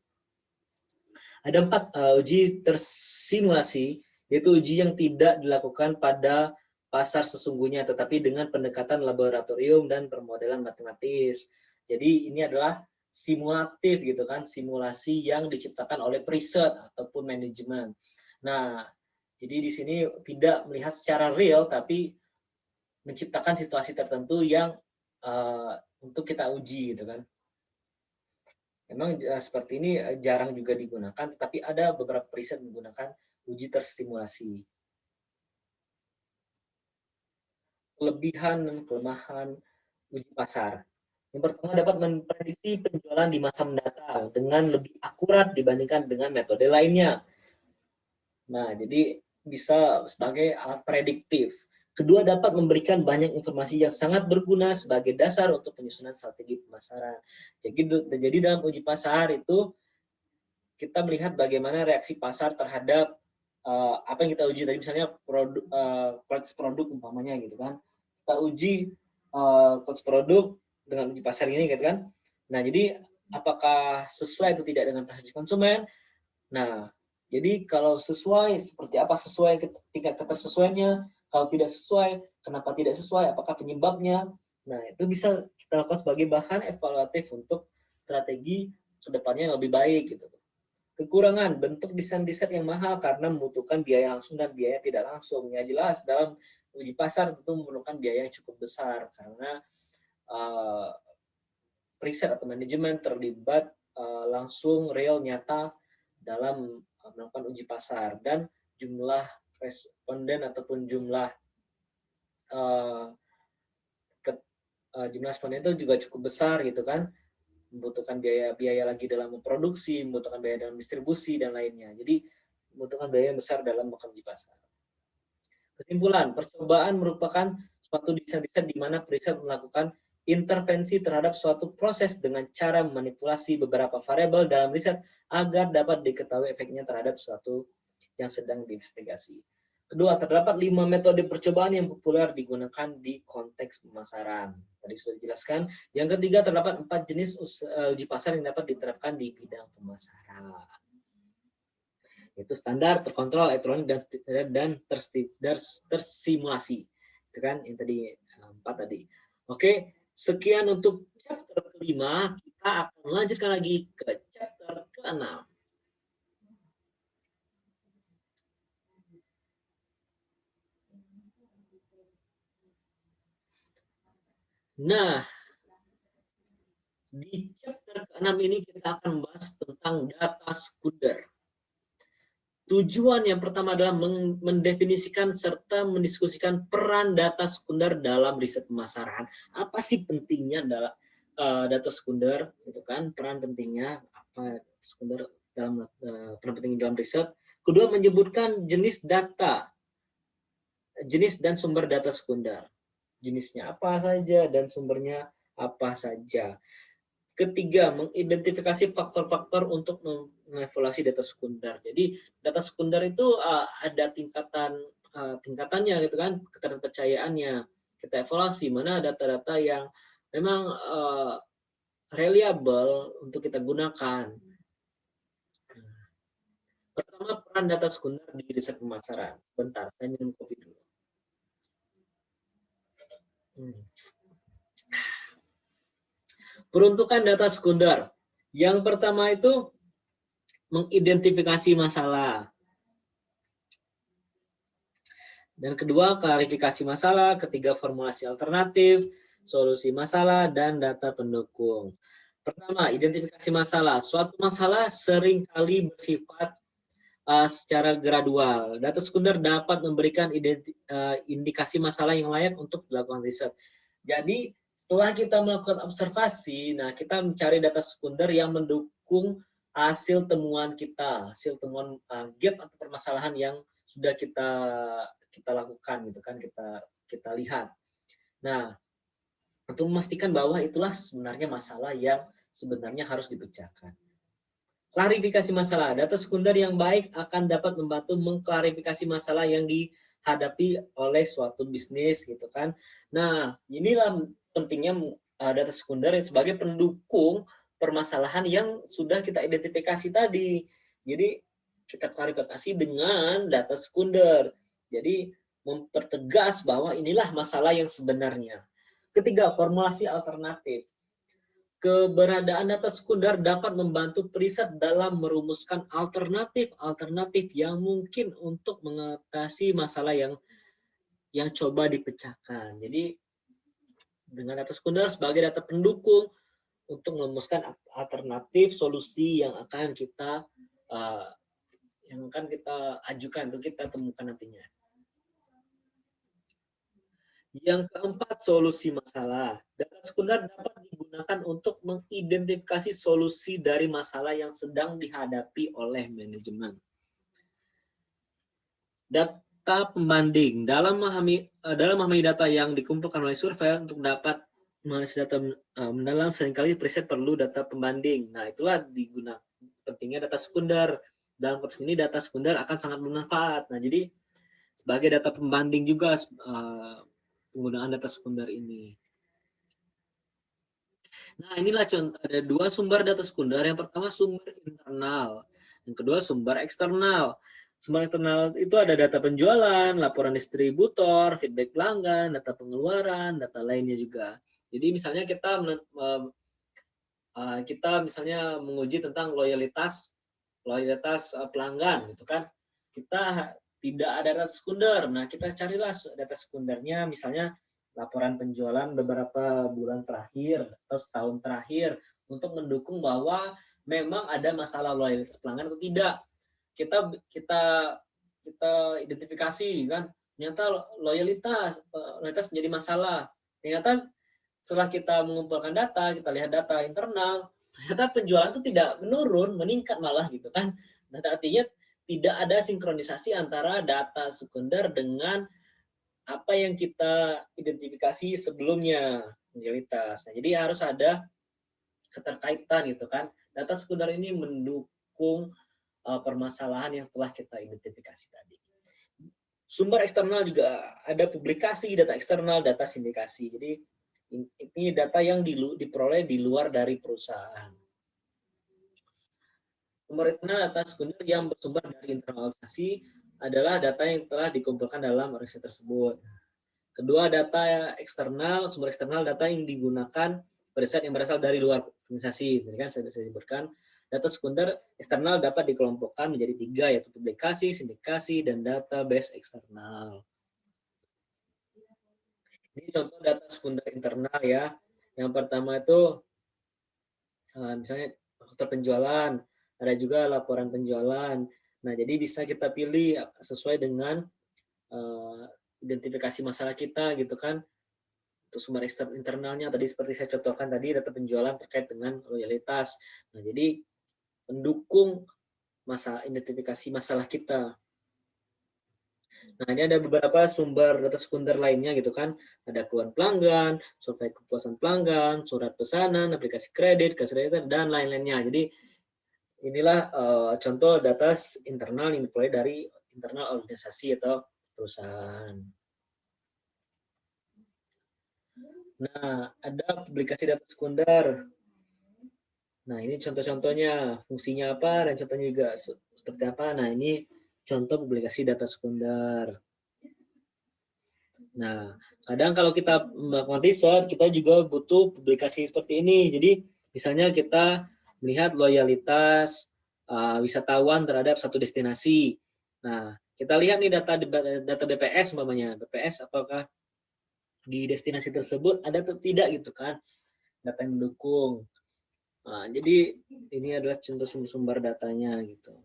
Ada 4 uji tersimulasi, yaitu uji yang tidak dilakukan pada pasar sesungguhnya, tetapi dengan pendekatan laboratorium dan permodelan matematis. Jadi ini adalah simulatif gitu kan, simulasi yang diciptakan oleh preset ataupun manajemen. Nah, jadi di sini tidak melihat secara real, tapi menciptakan situasi tertentu yang untuk kita uji gitu kan. Memang seperti ini jarang juga digunakan, tetapi ada beberapa riset menggunakan uji terstimulasi. Kelebihan dan kelemahan uji pasar. Yang pertama, dapat memprediksi penjualan di masa mendatang dengan lebih akurat dibandingkan dengan metode lainnya. Nah, jadi bisa sebagai alat prediktif. Kedua, dapat memberikan banyak informasi yang sangat berguna sebagai dasar untuk penyusunan strategi pemasaran. Jadi dalam uji pasar itu kita melihat bagaimana reaksi pasar terhadap apa yang kita uji tadi, misalnya kualitas produk umpamanya gitu kan. Kita uji kualitas produk dengan uji pasar ini gitu kan. Nah, jadi apakah sesuai atau tidak dengan persepsi konsumen? Nah, jadi kalau sesuai, seperti apa sesuai, tingkat ketersesuaiannya. Kalau tidak sesuai, kenapa tidak sesuai, apakah penyebabnya. Nah, itu bisa kita lakukan sebagai bahan evaluatif untuk strategi kedepannya yang lebih baik gitu. Kekurangan, bentuk desain riset yang mahal karena membutuhkan biaya langsung dan biaya tidak langsung. Ya jelas, dalam uji pasar tentu memerlukan biaya yang cukup besar karena riset atau manajemen terlibat langsung real nyata dalam melakukan uji pasar, dan jumlah responden ataupun jumlah responden itu juga cukup besar gitu kan, membutuhkan biaya lagi dalam memproduksi, membutuhkan biaya dalam distribusi dan lainnya. Jadi membutuhkan biaya yang besar dalam melakukan uji pasar. Kesimpulan, percobaan merupakan suatu desain riset di mana periset melakukan intervensi terhadap suatu proses dengan cara memanipulasi beberapa variabel dalam riset agar dapat diketahui efeknya terhadap suatu yang sedang diinvestigasi. Kedua, terdapat 5 metode percobaan yang populer digunakan di konteks pemasaran. Tadi sudah dijelaskan. Yang ketiga, terdapat 4 jenis uji pasar yang dapat diterapkan di bidang pemasaran. Yaitu standar, terkontrol, elektronik, dan tersimulasi. Itu kan yang tadi 4 tadi. Oke, sekian untuk chapter kelima. Kita akan melanjutkan lagi ke chapter ke-6. Nah, di chapter ke-6 ini kita akan membahas tentang data sekunder. Tujuan yang pertama adalah mendefinisikan serta mendiskusikan peran data sekunder dalam riset pemasaran. Apa sih pentingnya data sekunder? Itu kan peran pentingnya apa sekunder dalam peran penting dalam riset. Kedua, menyebutkan jenis data, jenis dan sumber data sekunder. Jenisnya apa saja dan sumbernya apa saja. Ketiga, mengidentifikasi faktor-faktor untuk mengevaluasi data sekunder. Jadi data sekunder itu ada tingkatannya gitu kan, keterpercayaannya. Kita evaluasi mana data-data yang memang reliable untuk kita gunakan. Pertama, peran data sekunder di riset pemasaran. Sebentar, saya minum kopi dulu. Peruntukan data sekunder. Yang pertama itu mengidentifikasi masalah. Dan kedua, klarifikasi masalah. Ketiga, formulasi alternatif, solusi masalah, dan data pendukung. Pertama, identifikasi masalah. Suatu masalah seringkali bersifat secara gradual. Data sekunder dapat memberikan indikasi masalah yang layak untuk dilakukan riset. Jadi, setelah kita melakukan observasi, nah kita mencari data sekunder yang mendukung hasil temuan kita, hasil temuan gap atau permasalahan yang sudah kita lakukan gitu kan, kita lihat. Nah, untuk memastikan bahwa itulah sebenarnya masalah yang sebenarnya harus dipecahkan. Klarifikasi masalah. Data sekunder yang baik akan dapat membantu mengklarifikasi masalah yang dihadapi oleh suatu bisnis gitu kan. Nah, inilah pentingnya data sekunder sebagai pendukung permasalahan yang sudah kita identifikasi tadi. Jadi kita klarifikasi dengan data sekunder. Jadi mempertegas bahwa inilah masalah yang sebenarnya. Ketiga, formulasi alternatif. Keberadaan data sekunder dapat membantu periset dalam merumuskan alternatif yang mungkin untuk mengatasi masalah yang coba dipecahkan. Jadi dengan data sekunder sebagai data pendukung untuk merumuskan alternatif solusi yang akan kita ajukan, untuk kita temukan nantinya. Yang keempat, solusi masalah. Data sekunder dapat digunakan untuk mengidentifikasi solusi dari masalah yang sedang dihadapi oleh manajemen. Data pembanding. Dalam memahami data yang dikumpulkan oleh survei, untuk dapat menganalisis data mendalam, seringkali riset perlu data pembanding. Nah, itulah digunakan pentingnya data sekunder. Dalam konteks ini, data sekunder akan sangat bermanfaat. Nah, jadi sebagai data pembanding juga penggunaan data sekunder ini. Nah, inilah contoh, ada dua sumber data sekunder. Yang pertama sumber internal, yang kedua sumber eksternal. Sumber eksternal itu ada data penjualan, laporan distributor, feedback pelanggan, data pengeluaran, data lainnya juga. Jadi misalnya kita misalnya menguji tentang loyalitas pelanggan, gitu kan? Kita tidak ada data sekunder. Nah, kita carilah data sekundernya, misalnya laporan penjualan beberapa bulan terakhir atau setahun terakhir, untuk mendukung bahwa memang ada masalah loyalitas pelanggan atau tidak. Kita identifikasi kan, ternyata loyalitas menjadi masalah. Ternyata setelah kita mengumpulkan data, kita lihat data internal, ternyata penjualan itu tidak menurun, meningkat malah gitu kan. Nah, artinya tidak ada sinkronisasi antara data sekunder dengan apa yang kita identifikasi sebelumnya, loyalitas. Nah, jadi harus ada keterkaitan gitu kan. Data sekunder ini mendukung permasalahan yang telah kita identifikasi tadi. Sumber eksternal juga ada publikasi, data eksternal, data sindikasi. Jadi ini data yang diperoleh di luar dari perusahaan. Sumber internal data sekunder yang bersumber dari internal organisasi adalah data yang telah dikumpulkan dalam organisasi tersebut. Kedua, data eksternal, sumber eksternal data yang digunakan riset yang berasal dari luar organisasi. Tadi kan saya sebutkan, data sekunder eksternal dapat dikelompokkan menjadi 3, yaitu publikasi, sindikasi, dan database eksternal. Ini contoh data sekunder internal ya. Yang pertama itu misalnya faktor penjualan, ada juga laporan penjualan. Nah, jadi bisa kita pilih sesuai dengan identifikasi masalah kita gitu kan. Untuk sumber internalnya tadi seperti saya contohkan tadi, data penjualan terkait dengan loyalitas. Nah, jadi mendukung identifikasi masalah kita. Nah, ini ada beberapa sumber data sekunder lainnya gitu kan. Ada keluhan pelanggan, survei kepuasan pelanggan, surat pesanan, aplikasi kredit, kasir, dan lain-lainnya. Jadi inilah contoh data internal yang diperoleh dari internal organisasi atau perusahaan. Nah, ada publikasi data sekunder. Nah, ini contoh-contohnya, fungsinya apa, dan contohnya juga seperti apa. Nah, ini contoh publikasi data sekunder. Nah, kadang kalau kita melakukan riset, kita juga butuh publikasi seperti ini. Jadi, misalnya kita melihat loyalitas wisatawan terhadap satu destinasi. Nah, kita lihat nih data BPS umpamanya. BPS apakah di destinasi tersebut ada atau tidak gitu kan, data yang mendukung. Nah, jadi ini adalah contoh sumber datanya gitu.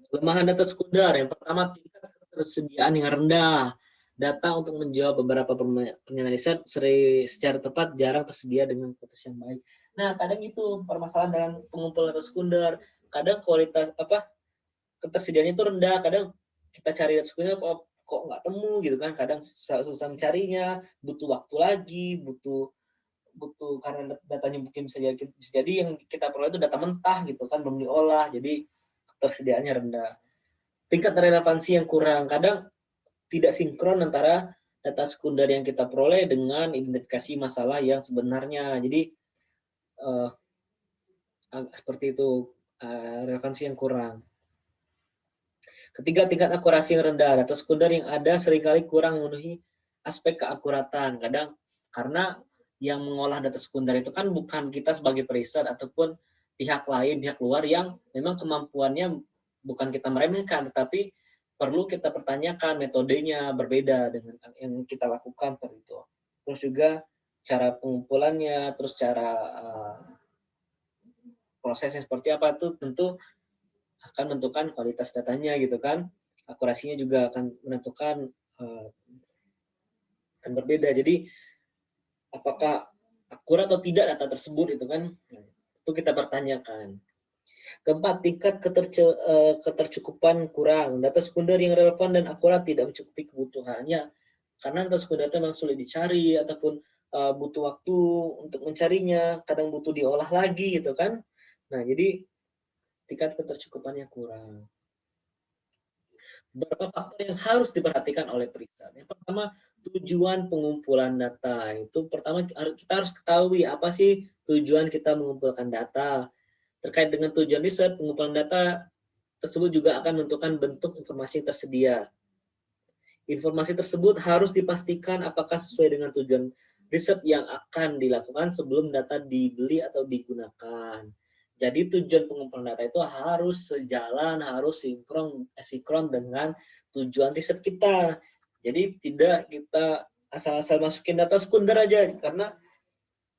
Kelemahan data sekunder, yang pertama tingkat ketersediaan yang rendah. Data untuk menjawab beberapa pertanyaan riset secara tepat jarang tersedia dengan kualitas yang baik. Nah, kadang itu permasalahan dalam pengumpulan data sekunder. Kadang kualitas ketersediaannya itu rendah. Kadang kita cari data sekunder kok nggak temu gitu kan. Kadang susah mencarinya, butuh waktu lagi, butuh karena datanya mungkin bisa jadi yang kita peroleh itu data mentah gitu kan, belum diolah, jadi ketersediaannya rendah. Tingkat relevansi yang kurang, kadang tidak sinkron antara data sekunder yang kita peroleh dengan identifikasi masalah yang sebenarnya. Jadi seperti itu, relevansi yang kurang. Ketiga, tingkat akurasi yang rendah. Data sekunder yang ada seringkali kurang memenuhi aspek keakuratan. Kadang karena yang mengolah data sekunder itu kan bukan kita sebagai periset ataupun pihak lain, pihak luar yang memang kemampuannya bukan kita meremehkan, tetapi perlu kita pertanyakan metodenya berbeda dengan yang kita lakukan seperti itu. Terus juga cara pengumpulannya, terus cara prosesnya seperti apa, itu tentu akan menentukan kualitas datanya gitu kan. Akurasinya juga akan menentukan akan berbeda. Jadi apakah akurat atau tidak data tersebut itu kan, itu kita pertanyakan. Keempat, tingkat ketercukupan kurang. Data sekunder yang relevan dan akurat tidak mencukupi kebutuhannya. Karena data sekunder itu memang sulit dicari ataupun butuh waktu untuk mencarinya, kadang butuh diolah lagi gitu kan. Nah, jadi tingkat ketercukupannya kurang. Beberapa faktor yang harus diperhatikan oleh periset. Yang pertama, tujuan pengumpulan data. Itu pertama kita harus ketahui apa sih tujuan kita mengumpulkan data. Terkait dengan tujuan riset, pengumpulan data tersebut juga akan menentukan bentuk informasi yang tersedia. Informasi tersebut harus dipastikan apakah sesuai dengan tujuan riset yang akan dilakukan sebelum data dibeli atau digunakan. Jadi tujuan pengumpulan data itu harus sejalan, harus sinkron dengan tujuan riset kita. Jadi tidak kita asal-asal masukin data sekunder aja, karena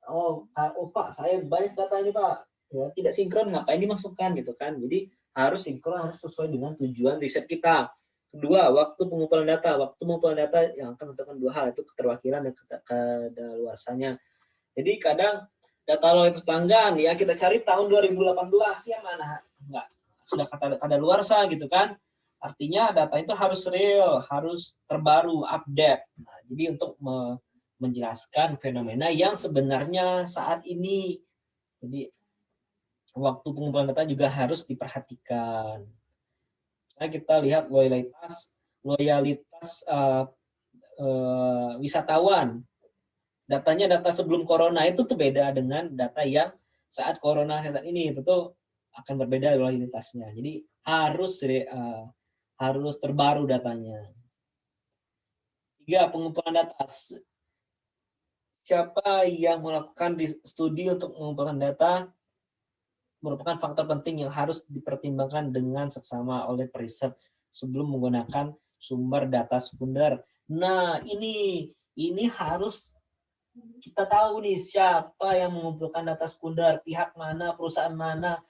oh Pak, saya banyak data ini Pak, ya, tidak sinkron, ngapain dimasukkan gitu kan. Jadi harus sinkron, harus sesuai dengan tujuan riset kita. Kedua, waktu pengumpulan data. Waktu pengumpulan data yang akan menentukan dua hal, itu keterwakilan dan kadaluarsanya. Jadi kadang data loyalitas pelanggan ya kita cari tahun 2018 yang mana enggak sudah kadaluarsa gitu kan. Artinya data itu harus real, harus terbaru, update. Nah, jadi untuk menjelaskan fenomena yang sebenarnya saat ini. Jadi waktu pengumpulan data juga harus diperhatikan. Nah, kita lihat loyalitas wisatawan. Datanya data sebelum corona itu tuh beda dengan data yang saat corona saat ini, itu akan berbeda loyalitasnya. Jadi harus terbaru datanya. 3, pengumpulan data. Siapa yang melakukan studi untuk mengumpulkan data merupakan faktor penting yang harus dipertimbangkan dengan seksama oleh periset sebelum menggunakan sumber data sekunder. Nah, ini harus kita tahu nih siapa yang mengumpulkan data sekunder, pihak mana, perusahaan mana,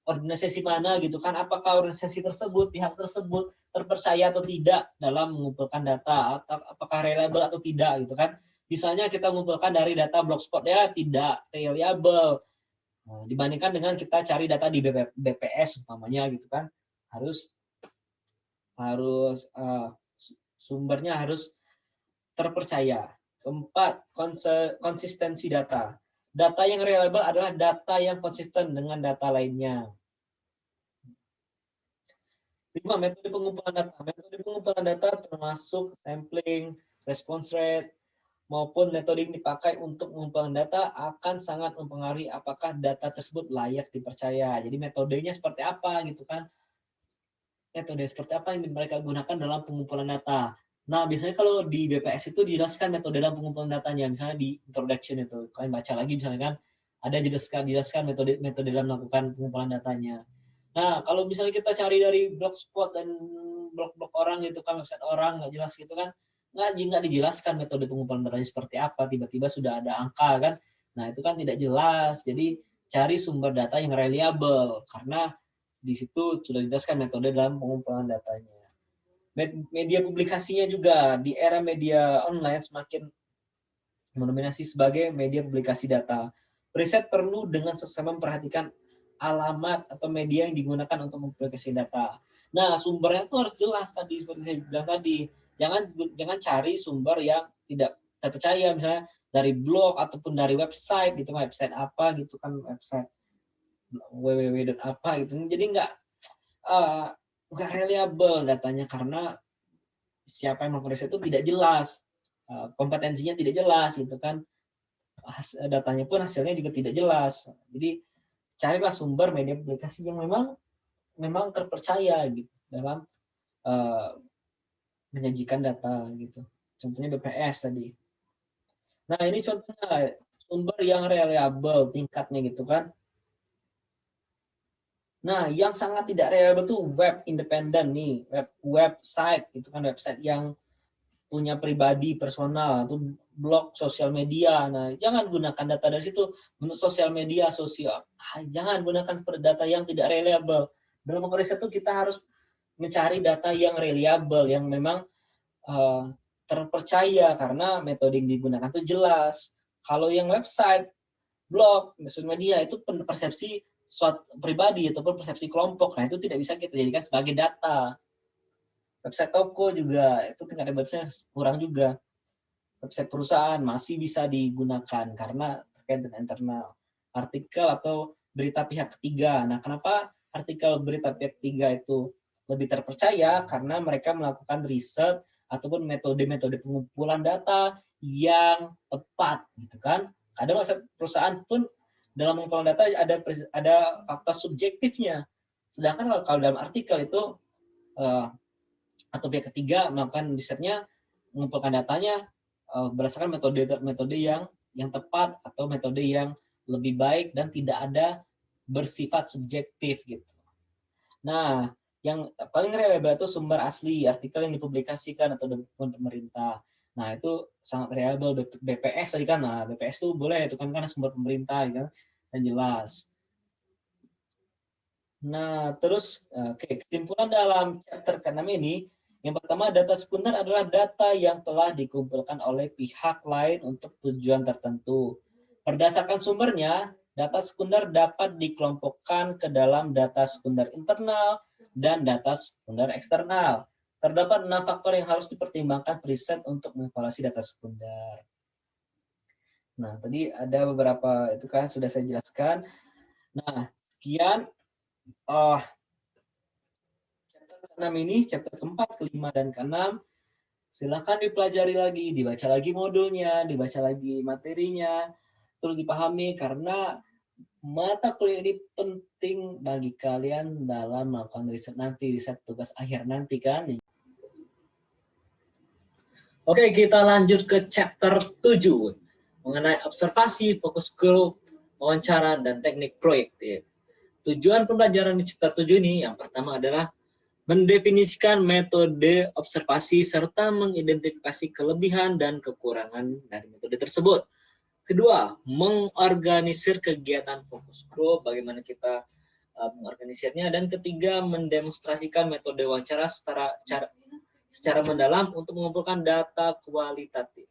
organisasi mana gitu kan. Apakah organisasi tersebut, pihak tersebut terpercaya atau tidak dalam mengumpulkan data, atau apakah reliable atau tidak gitu kan. Misalnya kita mengumpulkan dari data Blogspot ya tidak reliable. Nah, dibandingkan dengan kita cari data di BPS umpamanya gitu kan, harus sumbernya harus terpercaya. Keempat, konsistensi data. Data yang reliable adalah data yang konsisten dengan data lainnya. 5, metode pengumpulan data. Metode pengumpulan data termasuk sampling, response rate, maupun metode yang dipakai untuk pengumpulan data akan sangat mempengaruhi apakah data tersebut layak dipercaya. Jadi metodenya seperti apa gitu kan. Metode seperti apa yang mereka gunakan dalam pengumpulan data. Nah, biasanya kalau di BPS itu dijelaskan metode dalam pengumpulan datanya. Misalnya di introduction itu, kalian baca lagi misalnya kan, ada jelaskan metode dalam melakukan pengumpulan datanya. Nah, kalau misalnya kita cari dari blogspot dan blog-blog orang gitu kan, website orang, nggak jelas gitu kan, nggak dijelaskan metode pengumpulan datanya seperti apa, tiba-tiba sudah ada angka kan. Nah, itu kan tidak jelas. Jadi, cari sumber data yang reliable, karena di situ sudah dijelaskan metode dalam pengumpulan datanya. Media publikasinya juga di era media online semakin mendominasi sebagai media publikasi data. Riset perlu dengan seksama memperhatikan alamat atau media yang digunakan untuk mempublikasi data. Nah, sumbernya itu harus jelas tadi, seperti saya bilang tadi. Jangan cari sumber yang tidak terpercaya, misalnya dari blog ataupun dari website gitu, website apa gitu kan, website www.apa gitu. Jadi nggak reliable datanya, karena siapa yang melakukan riset itu tidak jelas, kompetensinya tidak jelas gitu kan, datanya pun hasilnya juga tidak jelas. Jadi carilah sumber media publikasi yang memang terpercaya gitu dalam menyajikan data gitu. Contohnya BPS tadi. Nah, ini contohnya sumber yang reliable tingkatnya gitu kan. Nah, yang sangat tidak reliable tuh web independen nih, website itu kan, website yang punya pribadi personal, itu blog sosial media. Nah, jangan gunakan data dari situ untuk sosial media sosial. Jangan gunakan data yang tidak reliable. Dalam riset itu kita harus mencari data yang reliable, yang memang terpercaya karena metode yang digunakan itu jelas. Kalau yang website, blog, sosial media itu persepsi suatu pribadi ataupun persepsi kelompok. Nah, itu tidak bisa kita jadikan sebagai data. Website toko juga itu tingkat reliabilitasnya kurang juga. Website perusahaan masih bisa digunakan karena terkait dengan internal. Artikel atau berita pihak ketiga. Nah, kenapa artikel berita pihak ketiga itu lebih terpercaya? Karena mereka melakukan riset ataupun metode-metode pengumpulan data yang tepat, gitu kan? Kadang perusahaan pun dalam pengumpulan data ada faktor subjektifnya. Sedangkan kalau dalam artikel itu atau pihak ketiga melakukan risetnya, mengumpulkan datanya berdasarkan metode yang tepat atau metode yang lebih baik dan tidak ada bersifat subjektif gitu. Nah, yang paling reliable itu sumber asli, artikel yang dipublikasikan atau dokumen pemerintah. Nah, itu sangat reliable. BPS tadi kan, nah BPS itu boleh itu kan karena sumber pemerintah ya, dan jelas. Nah, terus kesimpulan dalam chapter ke-6 ini, yang pertama, data sekunder adalah data yang telah dikumpulkan oleh pihak lain untuk tujuan tertentu. Berdasarkan sumbernya, data sekunder dapat dikelompokkan ke dalam data sekunder internal dan data sekunder eksternal. Terdapat 6 faktor yang harus dipertimbangkan riset untuk mengevaluasi data sekunder. Nah, tadi ada beberapa itu kan sudah saya jelaskan. Nah, sekian chapter ke-6 ini, chapter ke-4, ke-5, dan ke-6. Silakan dipelajari lagi, dibaca lagi modulnya, dibaca lagi materinya, terus dipahami karena mata kuliah ini penting bagi kalian dalam melakukan riset nanti, riset tugas akhir nanti kan. Oke, kita lanjut ke chapter 7 mengenai observasi, fokus grup, wawancara, dan teknik proyektif. Tujuan pembelajaran di chapter 7 ini yang pertama adalah mendefinisikan metode observasi serta mengidentifikasi kelebihan dan kekurangan dari metode tersebut. Kedua, mengorganisir kegiatan fokus group, bagaimana kita mengorganisirnya. Dan ketiga, mendemonstrasikan metode wawancara secara mendalam untuk mengumpulkan data kualitatif.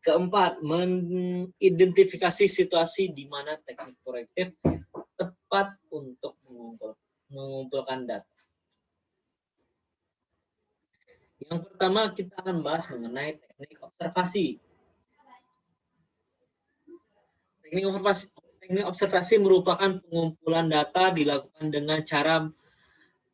Keempat, mengidentifikasi situasi di mana teknik proyektif tepat untuk mengumpulkan data. Yang pertama, kita akan bahas mengenai teknik observasi. Teknik observasi merupakan pengumpulan data dilakukan dengan cara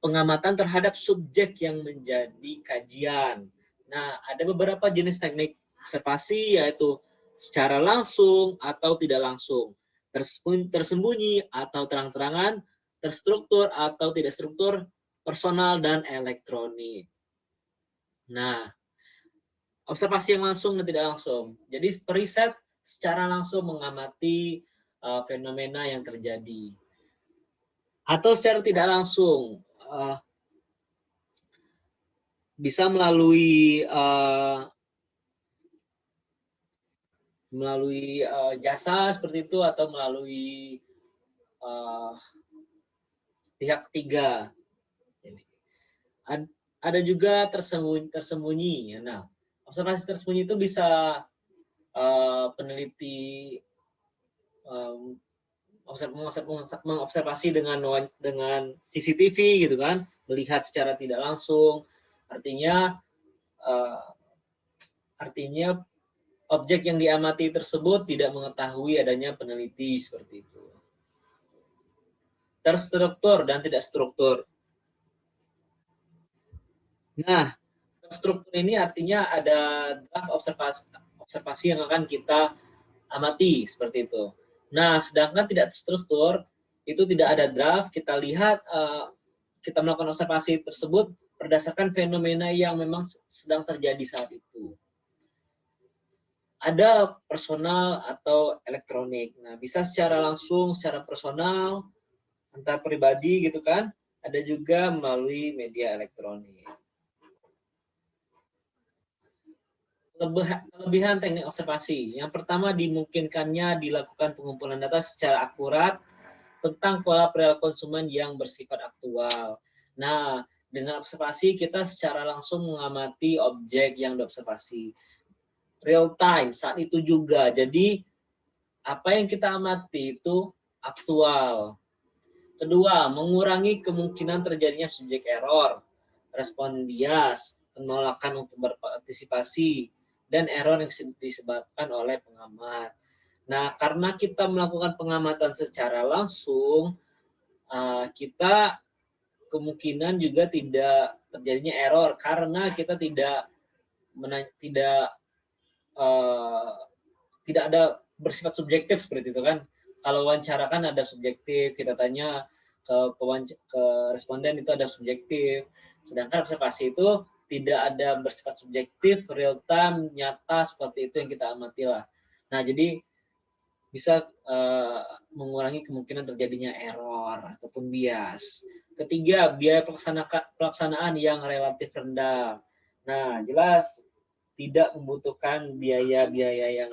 pengamatan terhadap subjek yang menjadi kajian. Nah, ada beberapa jenis teknik observasi, yaitu secara langsung atau tidak langsung, tersembunyi atau terang-terangan, terstruktur atau tidak struktur, personal, dan elektronik. Nah, observasi yang langsung dan tidak langsung. Jadi periset secara langsung mengamati fenomena yang terjadi. Atau secara tidak langsung, bisa melalui jasa seperti itu atau melalui pihak ketiga. Ada juga tersembunyi. Nah, observasi tersembunyi itu bisa peneliti mengobservasi dengan CCTV gitu kan, melihat secara tidak langsung. Artinya objek yang diamati tersebut tidak mengetahui adanya peneliti seperti itu. Terstruktur dan tidak struktur. Nah, terstruktur ini artinya ada draft observasi yang akan kita amati seperti itu. Nah, sedangkan tidak terstruktur itu tidak ada draft, kita lihat kita melakukan observasi tersebut berdasarkan fenomena yang memang sedang terjadi saat itu. Ada personal atau elektronik. Nah, bisa secara langsung, secara personal, antar pribadi gitu kan. Ada juga melalui media elektronik. Kelebihan teknik observasi. Yang pertama, dimungkinkannya dilakukan pengumpulan data secara akurat tentang pola perilaku konsumen yang bersifat aktual. Nah, dengan observasi kita secara langsung mengamati objek yang diobservasi. Real time saat itu juga. Jadi apa yang kita amati itu aktual. Kedua, mengurangi kemungkinan terjadinya subjek error, respon bias, penolakan untuk berpartisipasi, dan error yang disebabkan oleh pengamat. Nah, karena kita melakukan pengamatan secara langsung, kita kemungkinan juga tidak terjadinya error karena kita tidak ada bersifat subjektif seperti itu kan. Kalau wawancara kan ada subjektif, kita tanya ke responden itu ada subjektif. Sedangkan observasi itu tidak ada bersifat subjektif, real time, nyata seperti itu yang kita amati lah. Nah, jadi bisa mengurangi kemungkinan terjadinya error ataupun bias. Ketiga, biaya pelaksanaan yang relatif rendah. Nah, jelas tidak membutuhkan biaya-biaya yang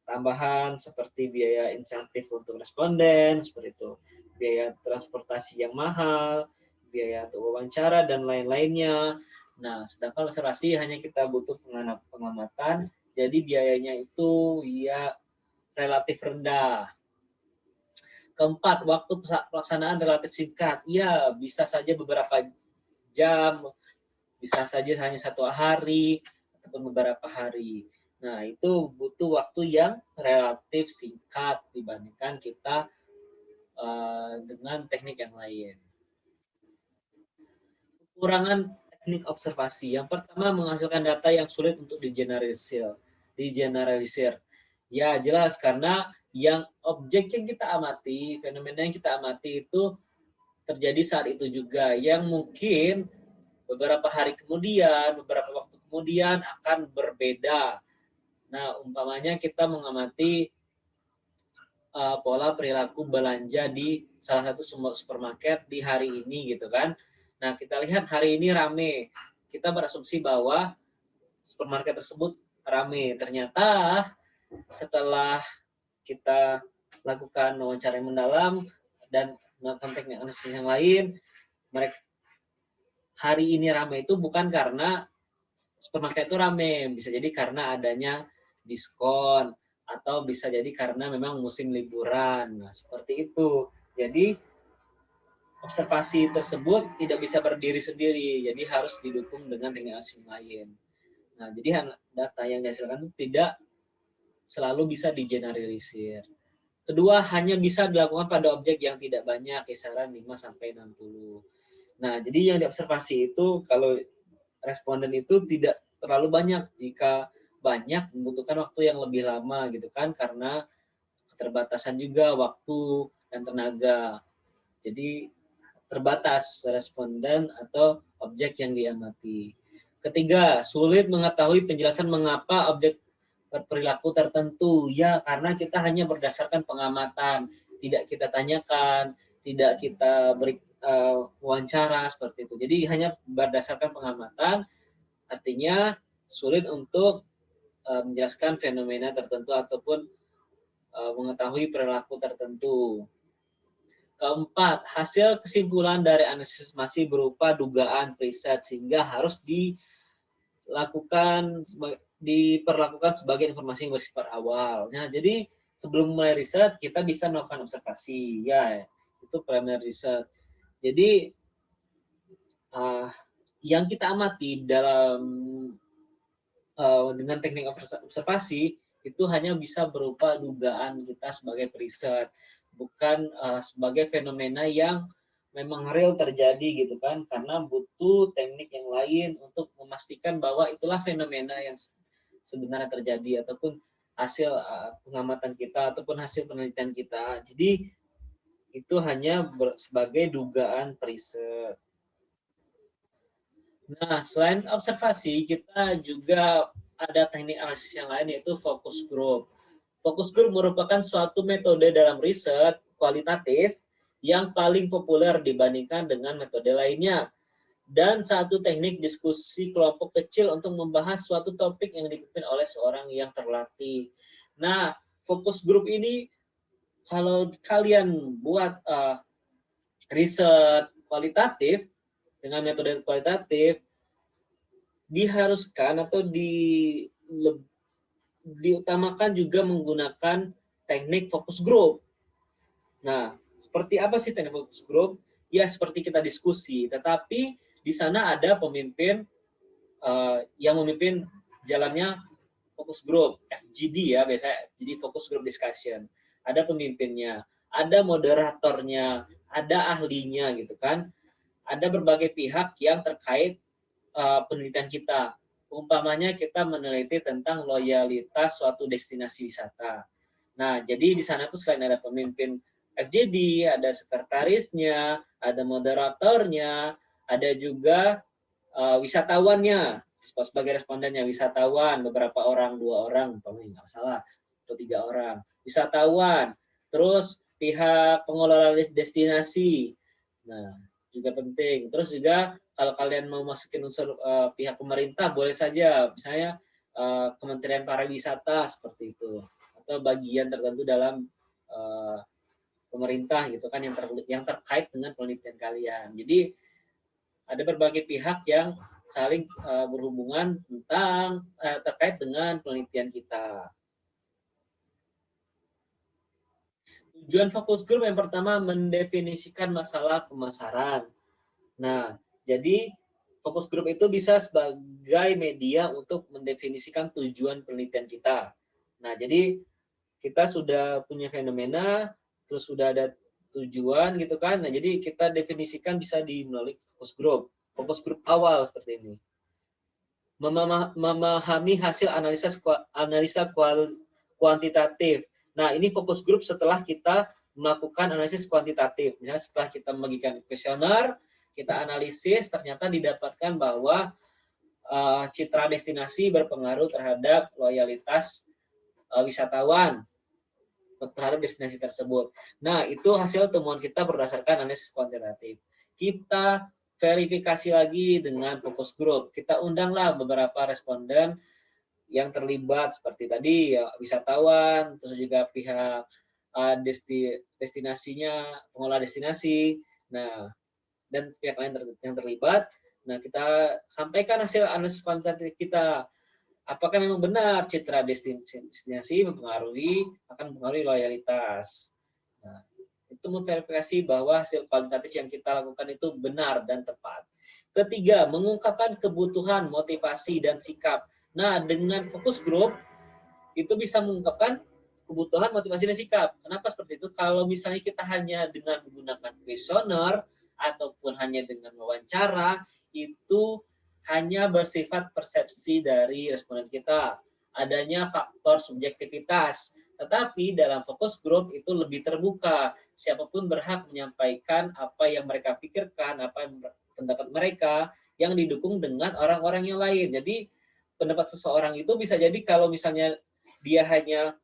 tambahan seperti biaya insentif untuk responden, seperti itu. Biaya transportasi yang mahal, biaya untuk wawancara, dan lain-lainnya. Nah, sedangkan observasi hanya kita butuh pengamatan, jadi biayanya itu ya relatif rendah. Keempat, waktu pelaksanaan relatif singkat. Ya, bisa saja beberapa jam, bisa saja hanya 1 hari, ataupun beberapa hari. Nah, itu butuh waktu yang relatif singkat dibandingkan kita dengan teknik yang lain. Kekurangan teknik observasi. Yang pertama, menghasilkan data yang sulit untuk digeneralisir. Ya, jelas karena yang objek yang kita amati, fenomena yang kita amati itu terjadi saat itu juga, yang mungkin beberapa hari kemudian, beberapa waktu kemudian akan berbeda. Nah, umpamanya kita mengamati pola perilaku belanja di salah satu supermarket di hari ini gitu kan. Nah, kita lihat hari ini rame. Kita berasumsi bahwa supermarket tersebut rame. Ternyata setelah kita lakukan wawancara yang mendalam dan melakukan teknik analisis yang lain, mereka hari ini ramai itu bukan karena supermarket itu ramai, bisa jadi karena adanya diskon atau bisa jadi karena memang musim liburan. Nah, seperti itu. Jadi observasi tersebut tidak bisa berdiri sendiri, jadi harus didukung dengan teknik analisis lain. Nah, jadi data yang dihasilkan itu tidak selalu bisa digeneralisir. Kedua, hanya bisa dilakukan pada objek yang tidak banyak, kisaran 5-60. Nah, jadi yang diobservasi itu kalau responden itu tidak terlalu banyak. Jika banyak, membutuhkan waktu yang lebih lama gitu kan, karena keterbatasan juga waktu dan tenaga. Jadi terbatas responden atau objek yang diamati. Ketiga, sulit mengetahui penjelasan mengapa objek berperilaku tertentu. Ya, karena kita hanya berdasarkan pengamatan, tidak kita tanyakan, tidak kita beri wawancara seperti itu. Jadi hanya berdasarkan pengamatan, artinya sulit untuk menjelaskan fenomena tertentu ataupun mengetahui perilaku tertentu. Keempat, hasil kesimpulan dari analisis masih berupa dugaan preset sehingga harus diperlakukan sebagai informasi yang bersifat awal. Nah, jadi sebelum mulai riset kita bisa melakukan observasi, ya itu primary research. Jadi yang kita amati dengan teknik observasi itu hanya bisa berupa dugaan kita sebagai periset, bukan sebagai fenomena yang memang real terjadi gitu kan, karena butuh teknik yang lain untuk memastikan bahwa itulah fenomena yang sebenarnya terjadi ataupun hasil pengamatan kita ataupun hasil penelitian kita. Jadi itu hanya sebagai dugaan periset. Nah, selain observasi, kita juga ada teknik analisis yang lain yaitu focus group. Focus group merupakan suatu metode dalam riset kualitatif yang paling populer dibandingkan dengan metode lainnya. dan satu teknik diskusi kelompok kecil untuk membahas suatu topik yang dipimpin oleh seorang yang terlatih. Nah, fokus grup ini kalau kalian buat riset kualitatif dengan metode kualitatif, diharuskan atau diutamakan juga menggunakan teknik fokus grup. Nah, seperti apa sih teknik fokus grup? Ya, seperti kita diskusi, tetapi di sana ada pemimpin yang memimpin jalannya fokus grup, FGD ya biasanya, jadi fokus group discussion. Ada pemimpinnya, ada moderatornya, ada ahlinya gitu kan. Ada berbagai pihak yang terkait penelitian kita. Umpamanya kita meneliti tentang loyalitas suatu destinasi wisata. Nah, jadi di sana tuh selain ada pemimpin FGD, ada sekretarisnya, ada moderatornya, ada juga wisatawannya, sebagai respondennya wisatawan, beberapa orang, 2 orang, umpamanya nggak salah, atau 3 orang. Wisatawan, terus pihak pengelola destinasi. Nah, juga penting. Terus juga kalau kalian mau masukin unsur pihak pemerintah, boleh saja, misalnya Kementerian Pariwisata seperti itu, atau bagian tertentu dalam pemerintah gitu kan yang terkait dengan penelitian kalian. Jadi ada berbagai pihak yang saling berhubungan tentang terkait dengan penelitian kita. Tujuan fokus group yang pertama mendefinisikan masalah pemasaran. Nah, jadi fokus group itu bisa sebagai media untuk mendefinisikan tujuan penelitian kita. Nah, jadi kita sudah punya fenomena, terus sudah ada tujuan gitu kan. Nah, jadi kita definisikan bisa melalui fokus group. Fokus group awal seperti ini. Memahami hasil analisa kuantitatif. Nah, ini fokus group setelah kita melakukan analisis kuantitatif. Misalnya setelah kita membagikan kuesioner, kita analisis, ternyata didapatkan bahwa citra destinasi berpengaruh terhadap loyalitas wisatawan terhadap destinasi tersebut. Nah, itu hasil temuan kita berdasarkan analisis kuantitatif. Kita verifikasi lagi dengan fokus group. Kita undanglah beberapa responden yang terlibat seperti tadi ya, wisatawan, terus juga pihak destinasinya, pengelola destinasi. Nah, dan pihak lain yang terlibat. Nah, kita sampaikan hasil analisis kuantitatif kita. Apakah memang benar citra destinasi akan mempengaruhi loyalitas. Nah, itu memverifikasi bahwa hasil kualitatif yang kita lakukan itu benar dan tepat. Ketiga, mengungkapkan kebutuhan, motivasi, dan sikap. Nah, dengan fokus group, itu bisa mengungkapkan kebutuhan, motivasi, dan sikap. Kenapa seperti itu? Kalau misalnya kita hanya dengan menggunakan kuesioner, ataupun hanya dengan wawancara, itu hanya bersifat persepsi dari responden kita. Adanya faktor subjektivitas. Tetapi dalam fokus group itu lebih terbuka. Siapapun berhak menyampaikan apa yang mereka pikirkan, apa yang pendapat mereka, yang didukung dengan orang-orang yang lain. Jadi pendapat seseorang itu bisa jadi kalau misalnya dia hanya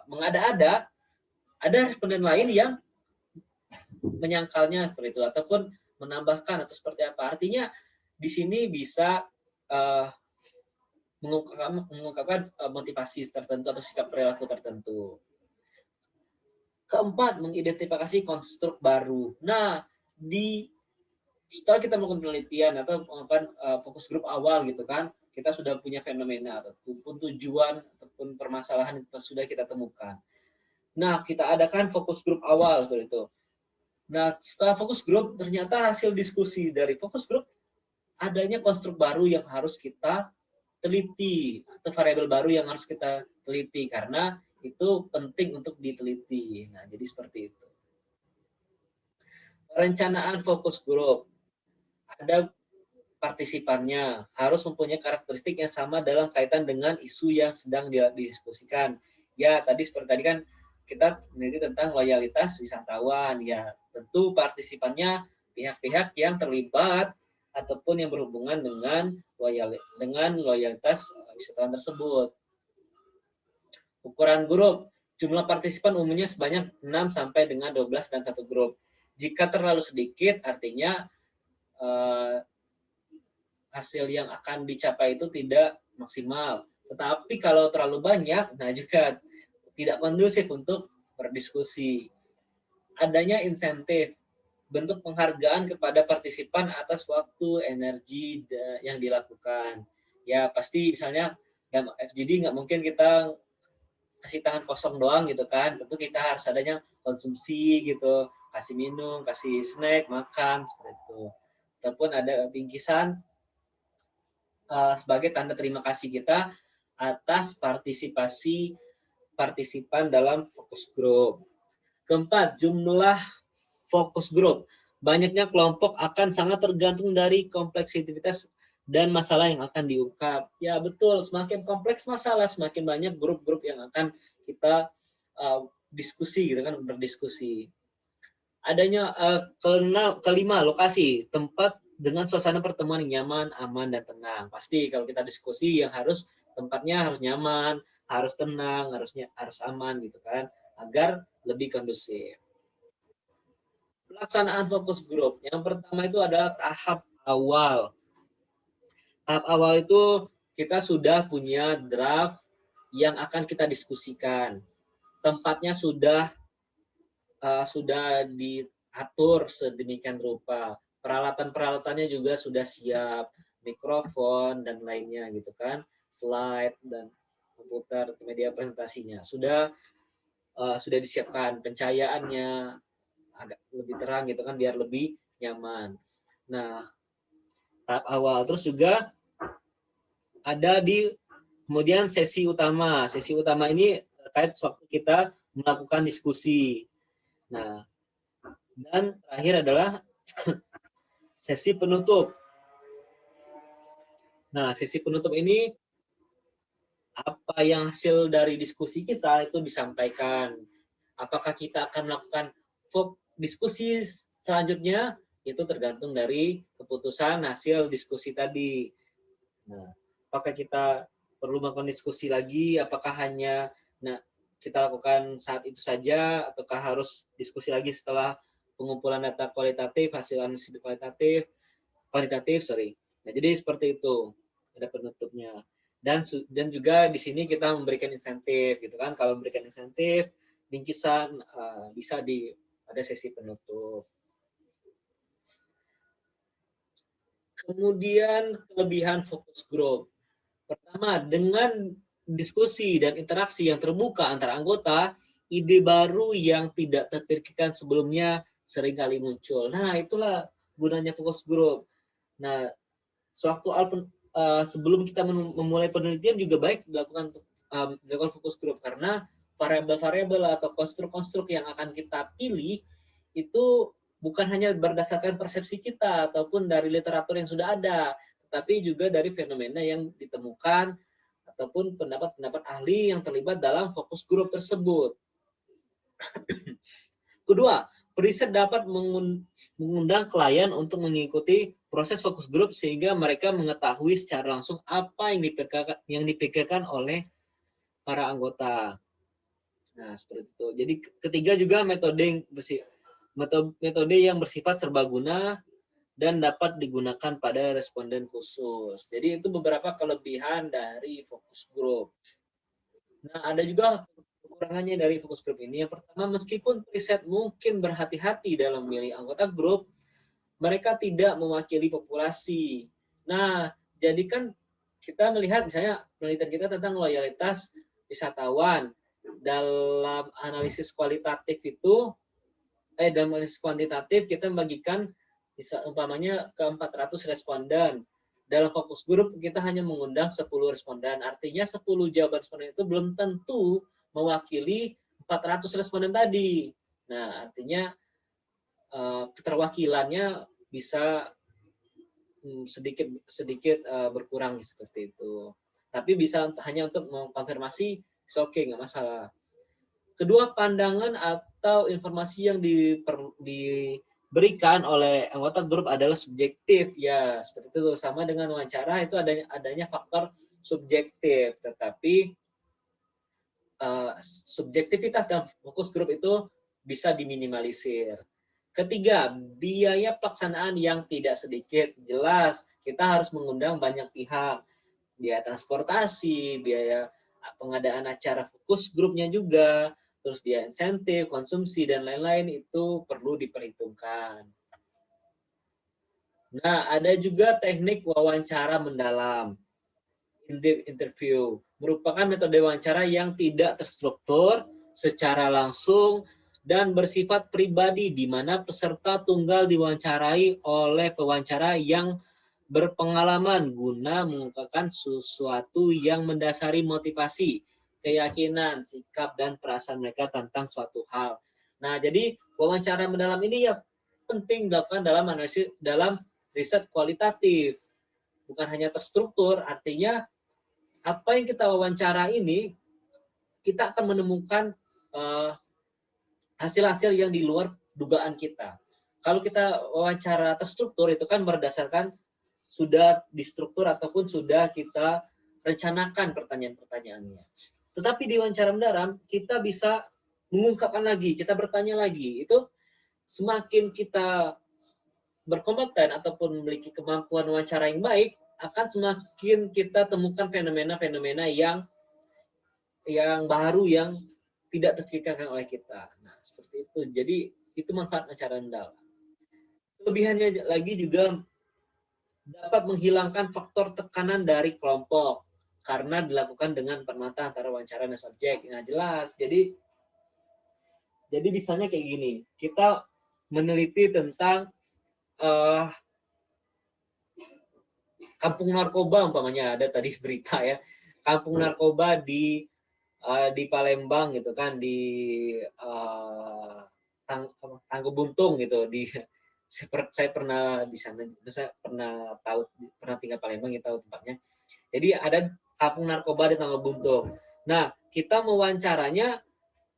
mengada-ada, ada responden lain yang menyangkalnya seperti itu, ataupun menambahkan atau seperti apa. Artinya di sini bisa mengungkapkan motivasi tertentu atau sikap perilaku tertentu. Keempat, mengidentifikasi konstruk baru. Nah, setelah kita melakukan penelitian atau melakukan fokus grup awal gitu kan, kita sudah punya fenomena ataupun tujuan ataupun permasalahan yang sudah kita temukan. Nah, kita adakan fokus grup awal seperti itu. Nah, setelah fokus grup, ternyata hasil diskusi dari fokus grup adanya konstruk baru yang harus kita teliti, atau variabel baru yang harus kita teliti, karena itu penting untuk diteliti. Nah, jadi seperti itu. Perencanaan fokus grup. Ada partisipannya, harus mempunyai karakteristik yang sama dalam kaitan dengan isu yang sedang didiskusikan. Ya, tadi seperti tadi kan, kita meneliti tentang loyalitas wisatawan. Ya, tentu partisipannya pihak-pihak yang terlibat ataupun yang berhubungan dengan loyalitas wisatawan tersebut. Ukuran grup, jumlah partisipan umumnya sebanyak 6 sampai dengan 12 dalam satu grup. Jika terlalu sedikit, artinya uh, hasil yang akan dicapai itu tidak maksimal. Tetapi kalau terlalu banyak, nah juga tidak kondusif untuk berdiskusi. Adanya insentif, bentuk penghargaan kepada partisipan atas waktu, energi yang dilakukan. Ya pasti misalnya dalam FGD nggak mungkin kita kasih tangan kosong doang gitu kan. Tentu kita harus adanya konsumsi gitu, kasih minum, kasih snack, makan seperti itu. Ataupun ada bingkisan sebagai tanda terima kasih kita atas partisipasi partisipan dalam fokus grup. Keempat, jumlah fokus grup. Banyaknya kelompok akan sangat tergantung dari kompleksitas dan masalah yang akan diungkap. Ya betul, semakin kompleks masalah, semakin banyak grup-grup yang akan kita diskusi gitu kan, berdiskusi. Adanya kelima, lokasi, tempat dengan suasana pertemuan yang nyaman, aman, dan tenang. Pasti kalau kita diskusi yang harus tempatnya harus nyaman, harus tenang, harus aman gitu kan, agar lebih kondusif. Pelaksanaan fokus grup. Yang pertama itu adalah tahap awal. Tahap awal itu kita sudah punya draft yang akan kita diskusikan. Tempatnya sudah diatur sedemikian rupa. Peralatan-peralatannya juga sudah siap, mikrofon dan lainnya gitu kan, slide dan komputer, media presentasinya sudah disiapkan, pencahayaannya agak lebih terang gitu kan biar lebih nyaman. Nah, tahap awal terus juga ada di kemudian sesi utama. Sesi utama ini terkait waktu kita melakukan diskusi. Nah, dan terakhir adalah sesi penutup. Nah, sesi penutup ini apa yang hasil dari diskusi kita itu disampaikan. Apakah kita akan melakukan diskusi selanjutnya, itu tergantung dari keputusan hasil diskusi tadi. Nah, apakah kita perlu melakukan diskusi lagi, apakah hanya kita lakukan saat itu saja, ataukah harus diskusi lagi setelah pengumpulan data kualitatif, hasil analisis kualitatif. Nah, jadi seperti itu, ada penutupnya. Dan juga di sini kita memberikan insentif, gitu kan? Kalau memberikan insentif, bingkisan bisa pada sesi penutup. Kemudian kelebihan fokus group. Pertama, dengan diskusi dan interaksi yang terbuka antara anggota, ide baru yang tidak terpikirkan sebelumnya seringkali muncul. Nah, itulah gunanya fokus group. Nah, sebelum kita memulai penelitian juga baik dilakukan fokus group, karena variabel-variabel atau konstruk-konstruk yang akan kita pilih itu bukan hanya berdasarkan persepsi kita ataupun dari literatur yang sudah ada, tetapi juga dari fenomena yang ditemukan ataupun pendapat-pendapat ahli yang terlibat dalam fokus grup tersebut. Kedua, periset dapat mengundang klien untuk mengikuti proses fokus grup sehingga mereka mengetahui secara langsung apa yang dipikirkan oleh para anggota. Nah, seperti itu. Jadi ketiga juga metode yang bersifat serbaguna dan dapat digunakan pada responden khusus. Jadi itu beberapa kelebihan dari fokus group. Nah, ada juga kekurangannya dari fokus group ini. Yang pertama, meskipun riset mungkin berhati-hati dalam memilih anggota grup, mereka tidak mewakili populasi. Nah, jadi kan kita melihat misalnya penelitian kita tentang loyalitas wisatawan. Dalam analisis kualitatif itu, dalam analisis kuantitatif kita membagikan umpamanya ke 400 responden. Dalam fokus grup kita hanya mengundang 10 responden. Artinya 10 jawaban responden itu belum tentu mewakili 400 responden tadi. Nah, artinya keterwakilannya bisa sedikit berkurang seperti itu. Tapi bisa hanya untuk mengkonfirmasi, oke, nggak masalah. Kedua, pandangan atau informasi yang diberikan oleh anggota grup adalah subjektif. Ya, seperti itu. Sama dengan wawancara, itu adanya faktor subjektif. Tetapi subjektivitas dalam fokus grup itu bisa diminimalisir. Ketiga, biaya pelaksanaan yang tidak sedikit. Jelas, kita harus mengundang banyak pihak. Biaya transportasi, biaya pengadaan acara fokus grupnya juga, terus biaya insentif, konsumsi, dan lain-lain itu perlu diperhitungkan. Nah, ada juga teknik wawancara mendalam, in-depth interview. Merupakan metode wawancara yang tidak terstruktur, secara langsung, dan bersifat pribadi, di mana peserta tunggal diwawancarai oleh pewawancara yang berpengalaman guna mengungkapkan sesuatu yang mendasari motivasi, keyakinan, sikap, dan perasaan mereka tentang suatu hal. Nah, jadi wawancara mendalam ini ya penting dilakukan dalam analisis, dalam riset kualitatif. Bukan hanya terstruktur, artinya apa yang kita wawancara ini, kita akan menemukan hasil-hasil yang di luar dugaan kita. Kalau kita wawancara terstruktur itu kan berdasarkan sudah distruktur ataupun sudah kita rencanakan pertanyaan-pertanyaannya. Tetapi di wawancara mendalam kita bisa mengungkapkan lagi, kita bertanya lagi. Itu semakin kita berkompeten ataupun memiliki kemampuan wawancara yang baik, akan semakin kita temukan fenomena-fenomena yang baru yang tidak terpikirkan oleh kita. Nah, seperti itu. Jadi itu manfaat wawancara mendalam. Kelebihannya lagi juga dapat menghilangkan faktor tekanan dari kelompok karena dilakukan dengan empat mata antara wawancara dan subjek. Nah, jelas. Jadi misalnya kayak gini, kita meneliti tentang kampung narkoba umpamanya, ada tadi berita ya, kampung narkoba di Palembang gitu kan, di Tanggo Buntung gitu, saya pernah di sana, saya pernah tinggal Palembang, ya tahu tempatnya. Jadi ada kampung narkoba di Tanggo Buntung. Nah, kita mewawancaranya,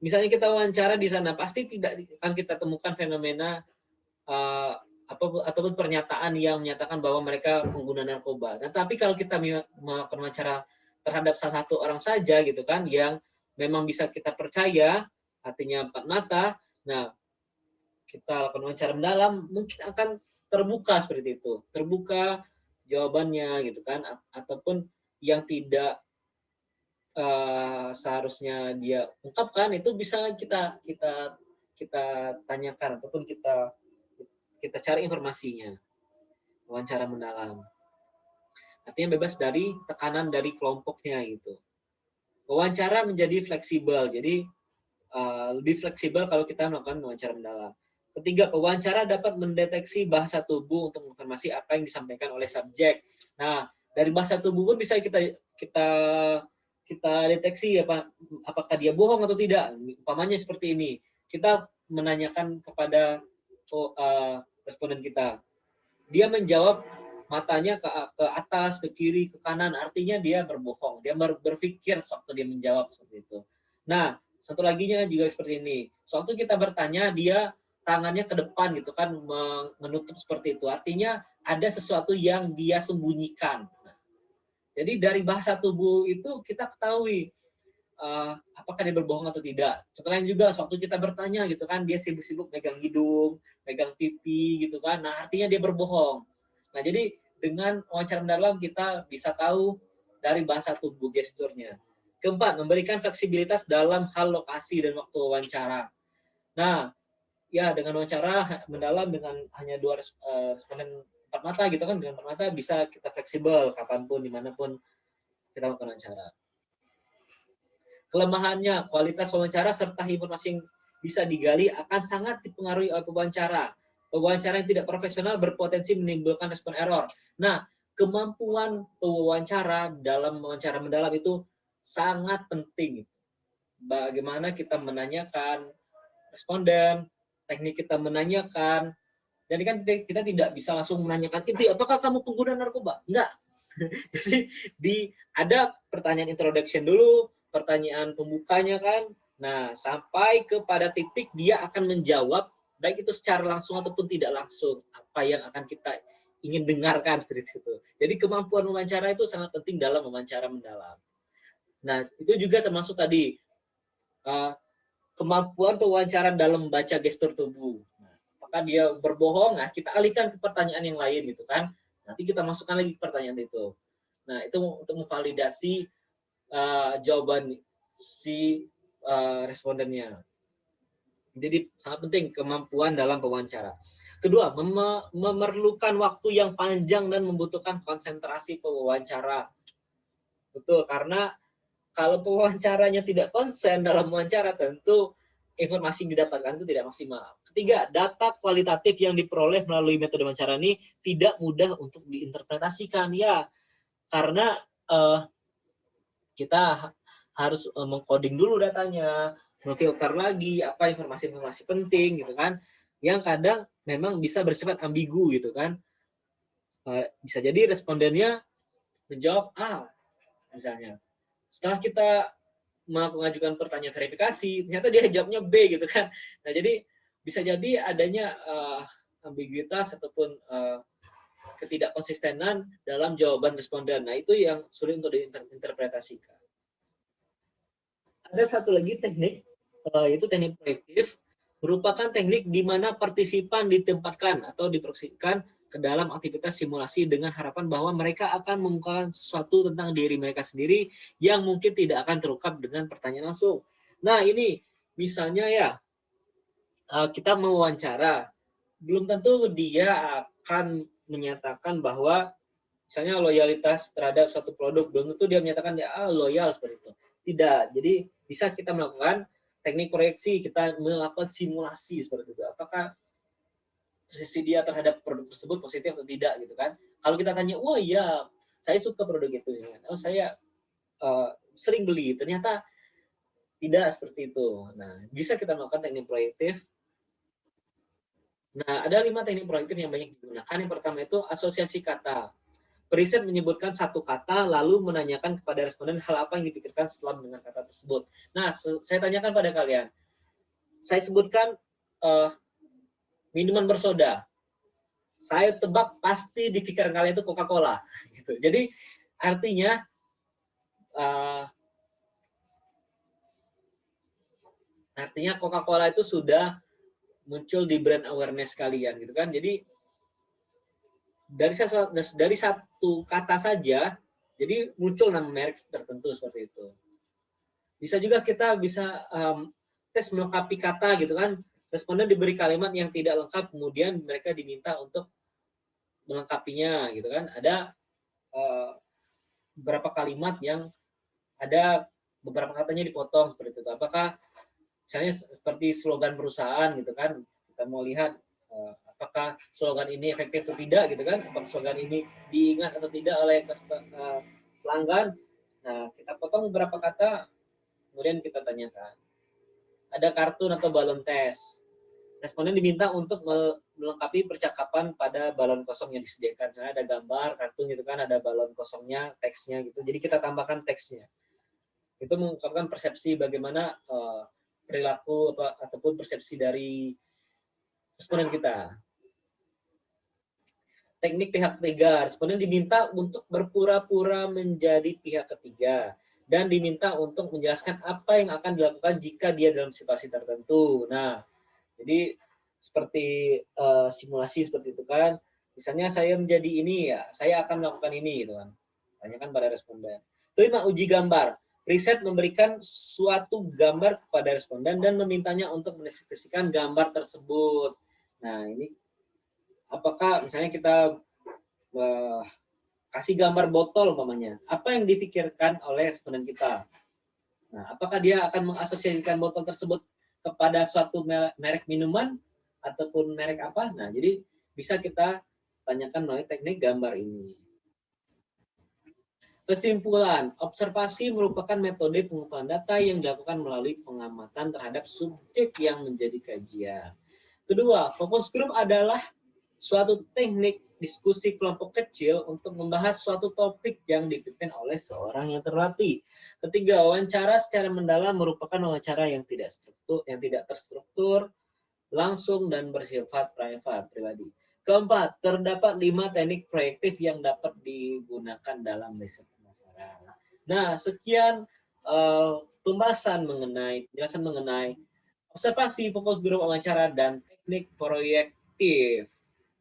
misalnya kita wawancara di sana, pasti tidak akan kita temukan fenomena ataupun pernyataan yang menyatakan bahwa mereka pengguna narkoba. Nah, tapi kalau kita melakukan wawancara terhadap salah satu orang saja gitu kan, yang memang bisa kita percaya, artinya empat mata, nah kita lakukan wawancara mendalam, mungkin akan terbuka seperti itu, terbuka jawabannya gitu kan, ataupun yang tidak seharusnya dia ungkapkan itu bisa kita tanyakan ataupun kita cari informasinya. Wawancara mendalam artinya bebas dari tekanan dari kelompoknya gitu. Wawancara menjadi fleksibel, jadi lebih fleksibel kalau kita melakukan wawancara mendalam. Ketiga, pewawancara dapat mendeteksi bahasa tubuh untuk informasi apa yang disampaikan oleh subjek. Nah, dari bahasa tubuh pun bisa kita deteksi apakah dia bohong atau tidak. Umpamanya seperti ini, kita menanyakan kepada responden kita, dia menjawab matanya ke atas, ke kiri, ke kanan, artinya dia berbohong, dia berpikir waktu dia menjawab seperti itu. Nah, satu laginya juga seperti ini, sewaktu kita bertanya, dia tangannya ke depan gitu kan, menutup seperti itu, artinya ada sesuatu yang dia sembunyikan. Jadi dari bahasa tubuh itu kita ketahui apakah dia berbohong atau tidak. Contoh lain juga, waktu kita bertanya gitu kan, dia sibuk-sibuk megang hidung, megang pipi gitu kan, nah artinya dia berbohong. Nah, jadi dengan wawancara mendalam kita bisa tahu dari bahasa tubuh, gesturnya. Keempat, memberikan fleksibilitas dalam hal lokasi dan waktu wawancara. Nah, ya dengan wawancara mendalam dengan hanya 2 responden empat mata gitu kan, dengan empat mata bisa kita fleksibel kapanpun, dimanapun kita melakukan wawancara. Kelemahannya, kualitas wawancara serta informasi yang bisa digali akan sangat dipengaruhi oleh pewawancara. Pewawancara yang tidak profesional berpotensi menimbulkan respon error. Nah, kemampuan pewawancara dalam wawancara mendalam itu sangat penting. Bagaimana kita menanyakan responden, teknik kita menanyakan. Jadi kan kita tidak bisa langsung menanyakan, itu apakah kamu pengguna narkoba? Enggak. Jadi ada pertanyaan introduction dulu, pertanyaan pembukanya kan. Nah, sampai kepada titik dia akan menjawab, baik itu secara langsung ataupun tidak langsung, apa yang akan kita ingin dengarkan seperti itu. Jadi kemampuan wawancara itu sangat penting dalam wawancara mendalam. Nah, itu juga termasuk tadi kemampuan pewawancara dalam membaca gestur tubuh. Nah, apakah dia berbohong? Nah, kita alihkan ke pertanyaan yang lain gitu kan. Nanti kita masukkan lagi ke pertanyaan itu. Nah, itu untuk memvalidasi jawaban si respondennya. Jadi sangat penting kemampuan dalam pewawancara. Kedua, memerlukan waktu yang panjang dan membutuhkan konsentrasi pewawancara. Betul, karena kalau pewawancaranya tidak konsen dalam wawancara, tentu informasi yang didapatkan itu tidak maksimal. Ketiga, data kualitatif yang diperoleh melalui metode wawancara ini tidak mudah untuk diinterpretasikan. Ya, karena kita harus mengcoding dulu datanya, memfilter lagi apa informasi-informasi penting gitu kan, yang kadang memang bisa bersifat ambigu gitu kan. Bisa jadi respondennya menjawab A misalnya. Setelah kita mengajukan pertanyaan verifikasi, ternyata dia jawabnya B gitu kan. Nah, jadi bisa jadi adanya ambiguitas ataupun ketidakkonsistenan dalam jawaban responden. Nah, itu yang sulit untuk diinterpretasikan. Ada satu lagi teknik, yaitu teknik proyektif, merupakan teknik di mana partisipan ditempatkan atau diproyeksikan ke dalam aktivitas simulasi dengan harapan bahwa mereka akan mengungkapkan sesuatu tentang diri mereka sendiri yang mungkin tidak akan terungkap dengan pertanyaan langsung. Nah, ini misalnya ya, kita mewawancara, belum tentu dia akan menyatakan bahwa misalnya loyalitas terhadap suatu produk, belum tentu dia menyatakan dia loyal seperti itu. Tidak. Jadi bisa kita melakukan teknik proyeksi, kita melakukan simulasi seperti itu. Apakah persepsi dia terhadap produk tersebut positif atau tidak gitu kan? Kalau kita tanya, wah iya, saya suka produk itu, oh saya sering beli, ternyata tidak seperti itu. Nah, bisa kita melakukan teknik proyektif. Nah, ada 5 teknik proyektif yang banyak digunakan. Yang pertama itu asosiasi kata. Periset menyebutkan satu kata, lalu menanyakan kepada responden hal apa yang dipikirkan setelah mendengar kata tersebut. Nah, saya tanyakan pada kalian. Saya sebutkan minuman bersoda. Saya tebak pasti di pikiran kalian itu Coca-Cola. Gitu. Jadi, artinya Coca-Cola itu sudah muncul di brand awareness kalian. Gitu kan. Jadi, dari satu kata saja, jadi muncul nama merek tertentu seperti itu. Bisa juga kita bisa tes melengkapi kata gitu kan. Responden diberi kalimat yang tidak lengkap, kemudian mereka diminta untuk melengkapinya gitu kan. Ada beberapa kalimat yang ada beberapa katanya dipotong seperti itu. Apakah misalnya seperti slogan perusahaan gitu kan. Kita mau lihat apakah slogan ini efektif atau tidak gitu kan, apakah slogan ini diingat atau tidak oleh pelanggan. Nah, kita potong beberapa kata, kemudian kita tanyakan. Ada kartun atau balon tes. Responden diminta untuk melengkapi percakapan pada balon kosong yang disediakan. Nah, ada gambar, kartun gitu kan, ada balon kosongnya, teksnya gitu. Jadi kita tambahkan teksnya. Itu mengungkapkan persepsi bagaimana perilaku ataupun persepsi dari responden kita. Teknik pihak ketiga, responden diminta untuk berpura-pura menjadi pihak ketiga dan diminta untuk menjelaskan apa yang akan dilakukan jika dia dalam situasi tertentu. Nah, jadi seperti simulasi seperti itu kan. Misalnya saya menjadi ini ya, saya akan melakukan ini gitu kan. Tanyakan pada responden. Kelima, uji gambar. Riset memberikan suatu gambar kepada responden dan memintanya untuk mendeskripsikan gambar tersebut. Nah, ini apakah misalnya kita kasih gambar botol umpamanya, apa yang dipikirkan oleh responden kita? Nah, apakah dia akan mengasosiasikan botol tersebut kepada suatu merek minuman ataupun merek apa? Nah, jadi bisa kita tanyakan melalui teknik gambar ini. Kesimpulan, observasi merupakan metode pengumpulan data yang dilakukan melalui pengamatan terhadap subjek yang menjadi kajian. Kedua, focus group adalah suatu teknik diskusi kelompok kecil untuk membahas suatu topik yang dipimpin oleh seorang yang terlatih. Ketiga, wawancara secara mendalam merupakan wawancara yang tidak terstruktur, langsung dan bersifat pribadi. Keempat, terdapat 5 teknik proyektif yang dapat digunakan dalam riset pemasaran. Nah, sekian penjelasan mengenai observasi, fokus grup wawancara, dan teknik proyektif aktif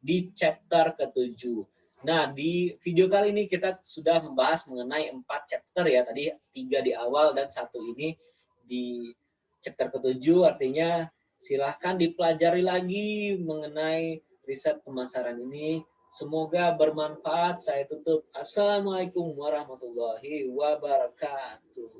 di chapter ke-7. Nah, di video kali ini kita sudah membahas mengenai 4 chapter ya. Tadi 3 di awal dan 1 ini di chapter ke-7. Artinya silahkan dipelajari lagi mengenai riset pemasaran ini. Semoga bermanfaat. Saya tutup. Assalamualaikum warahmatullahi wabarakatuh.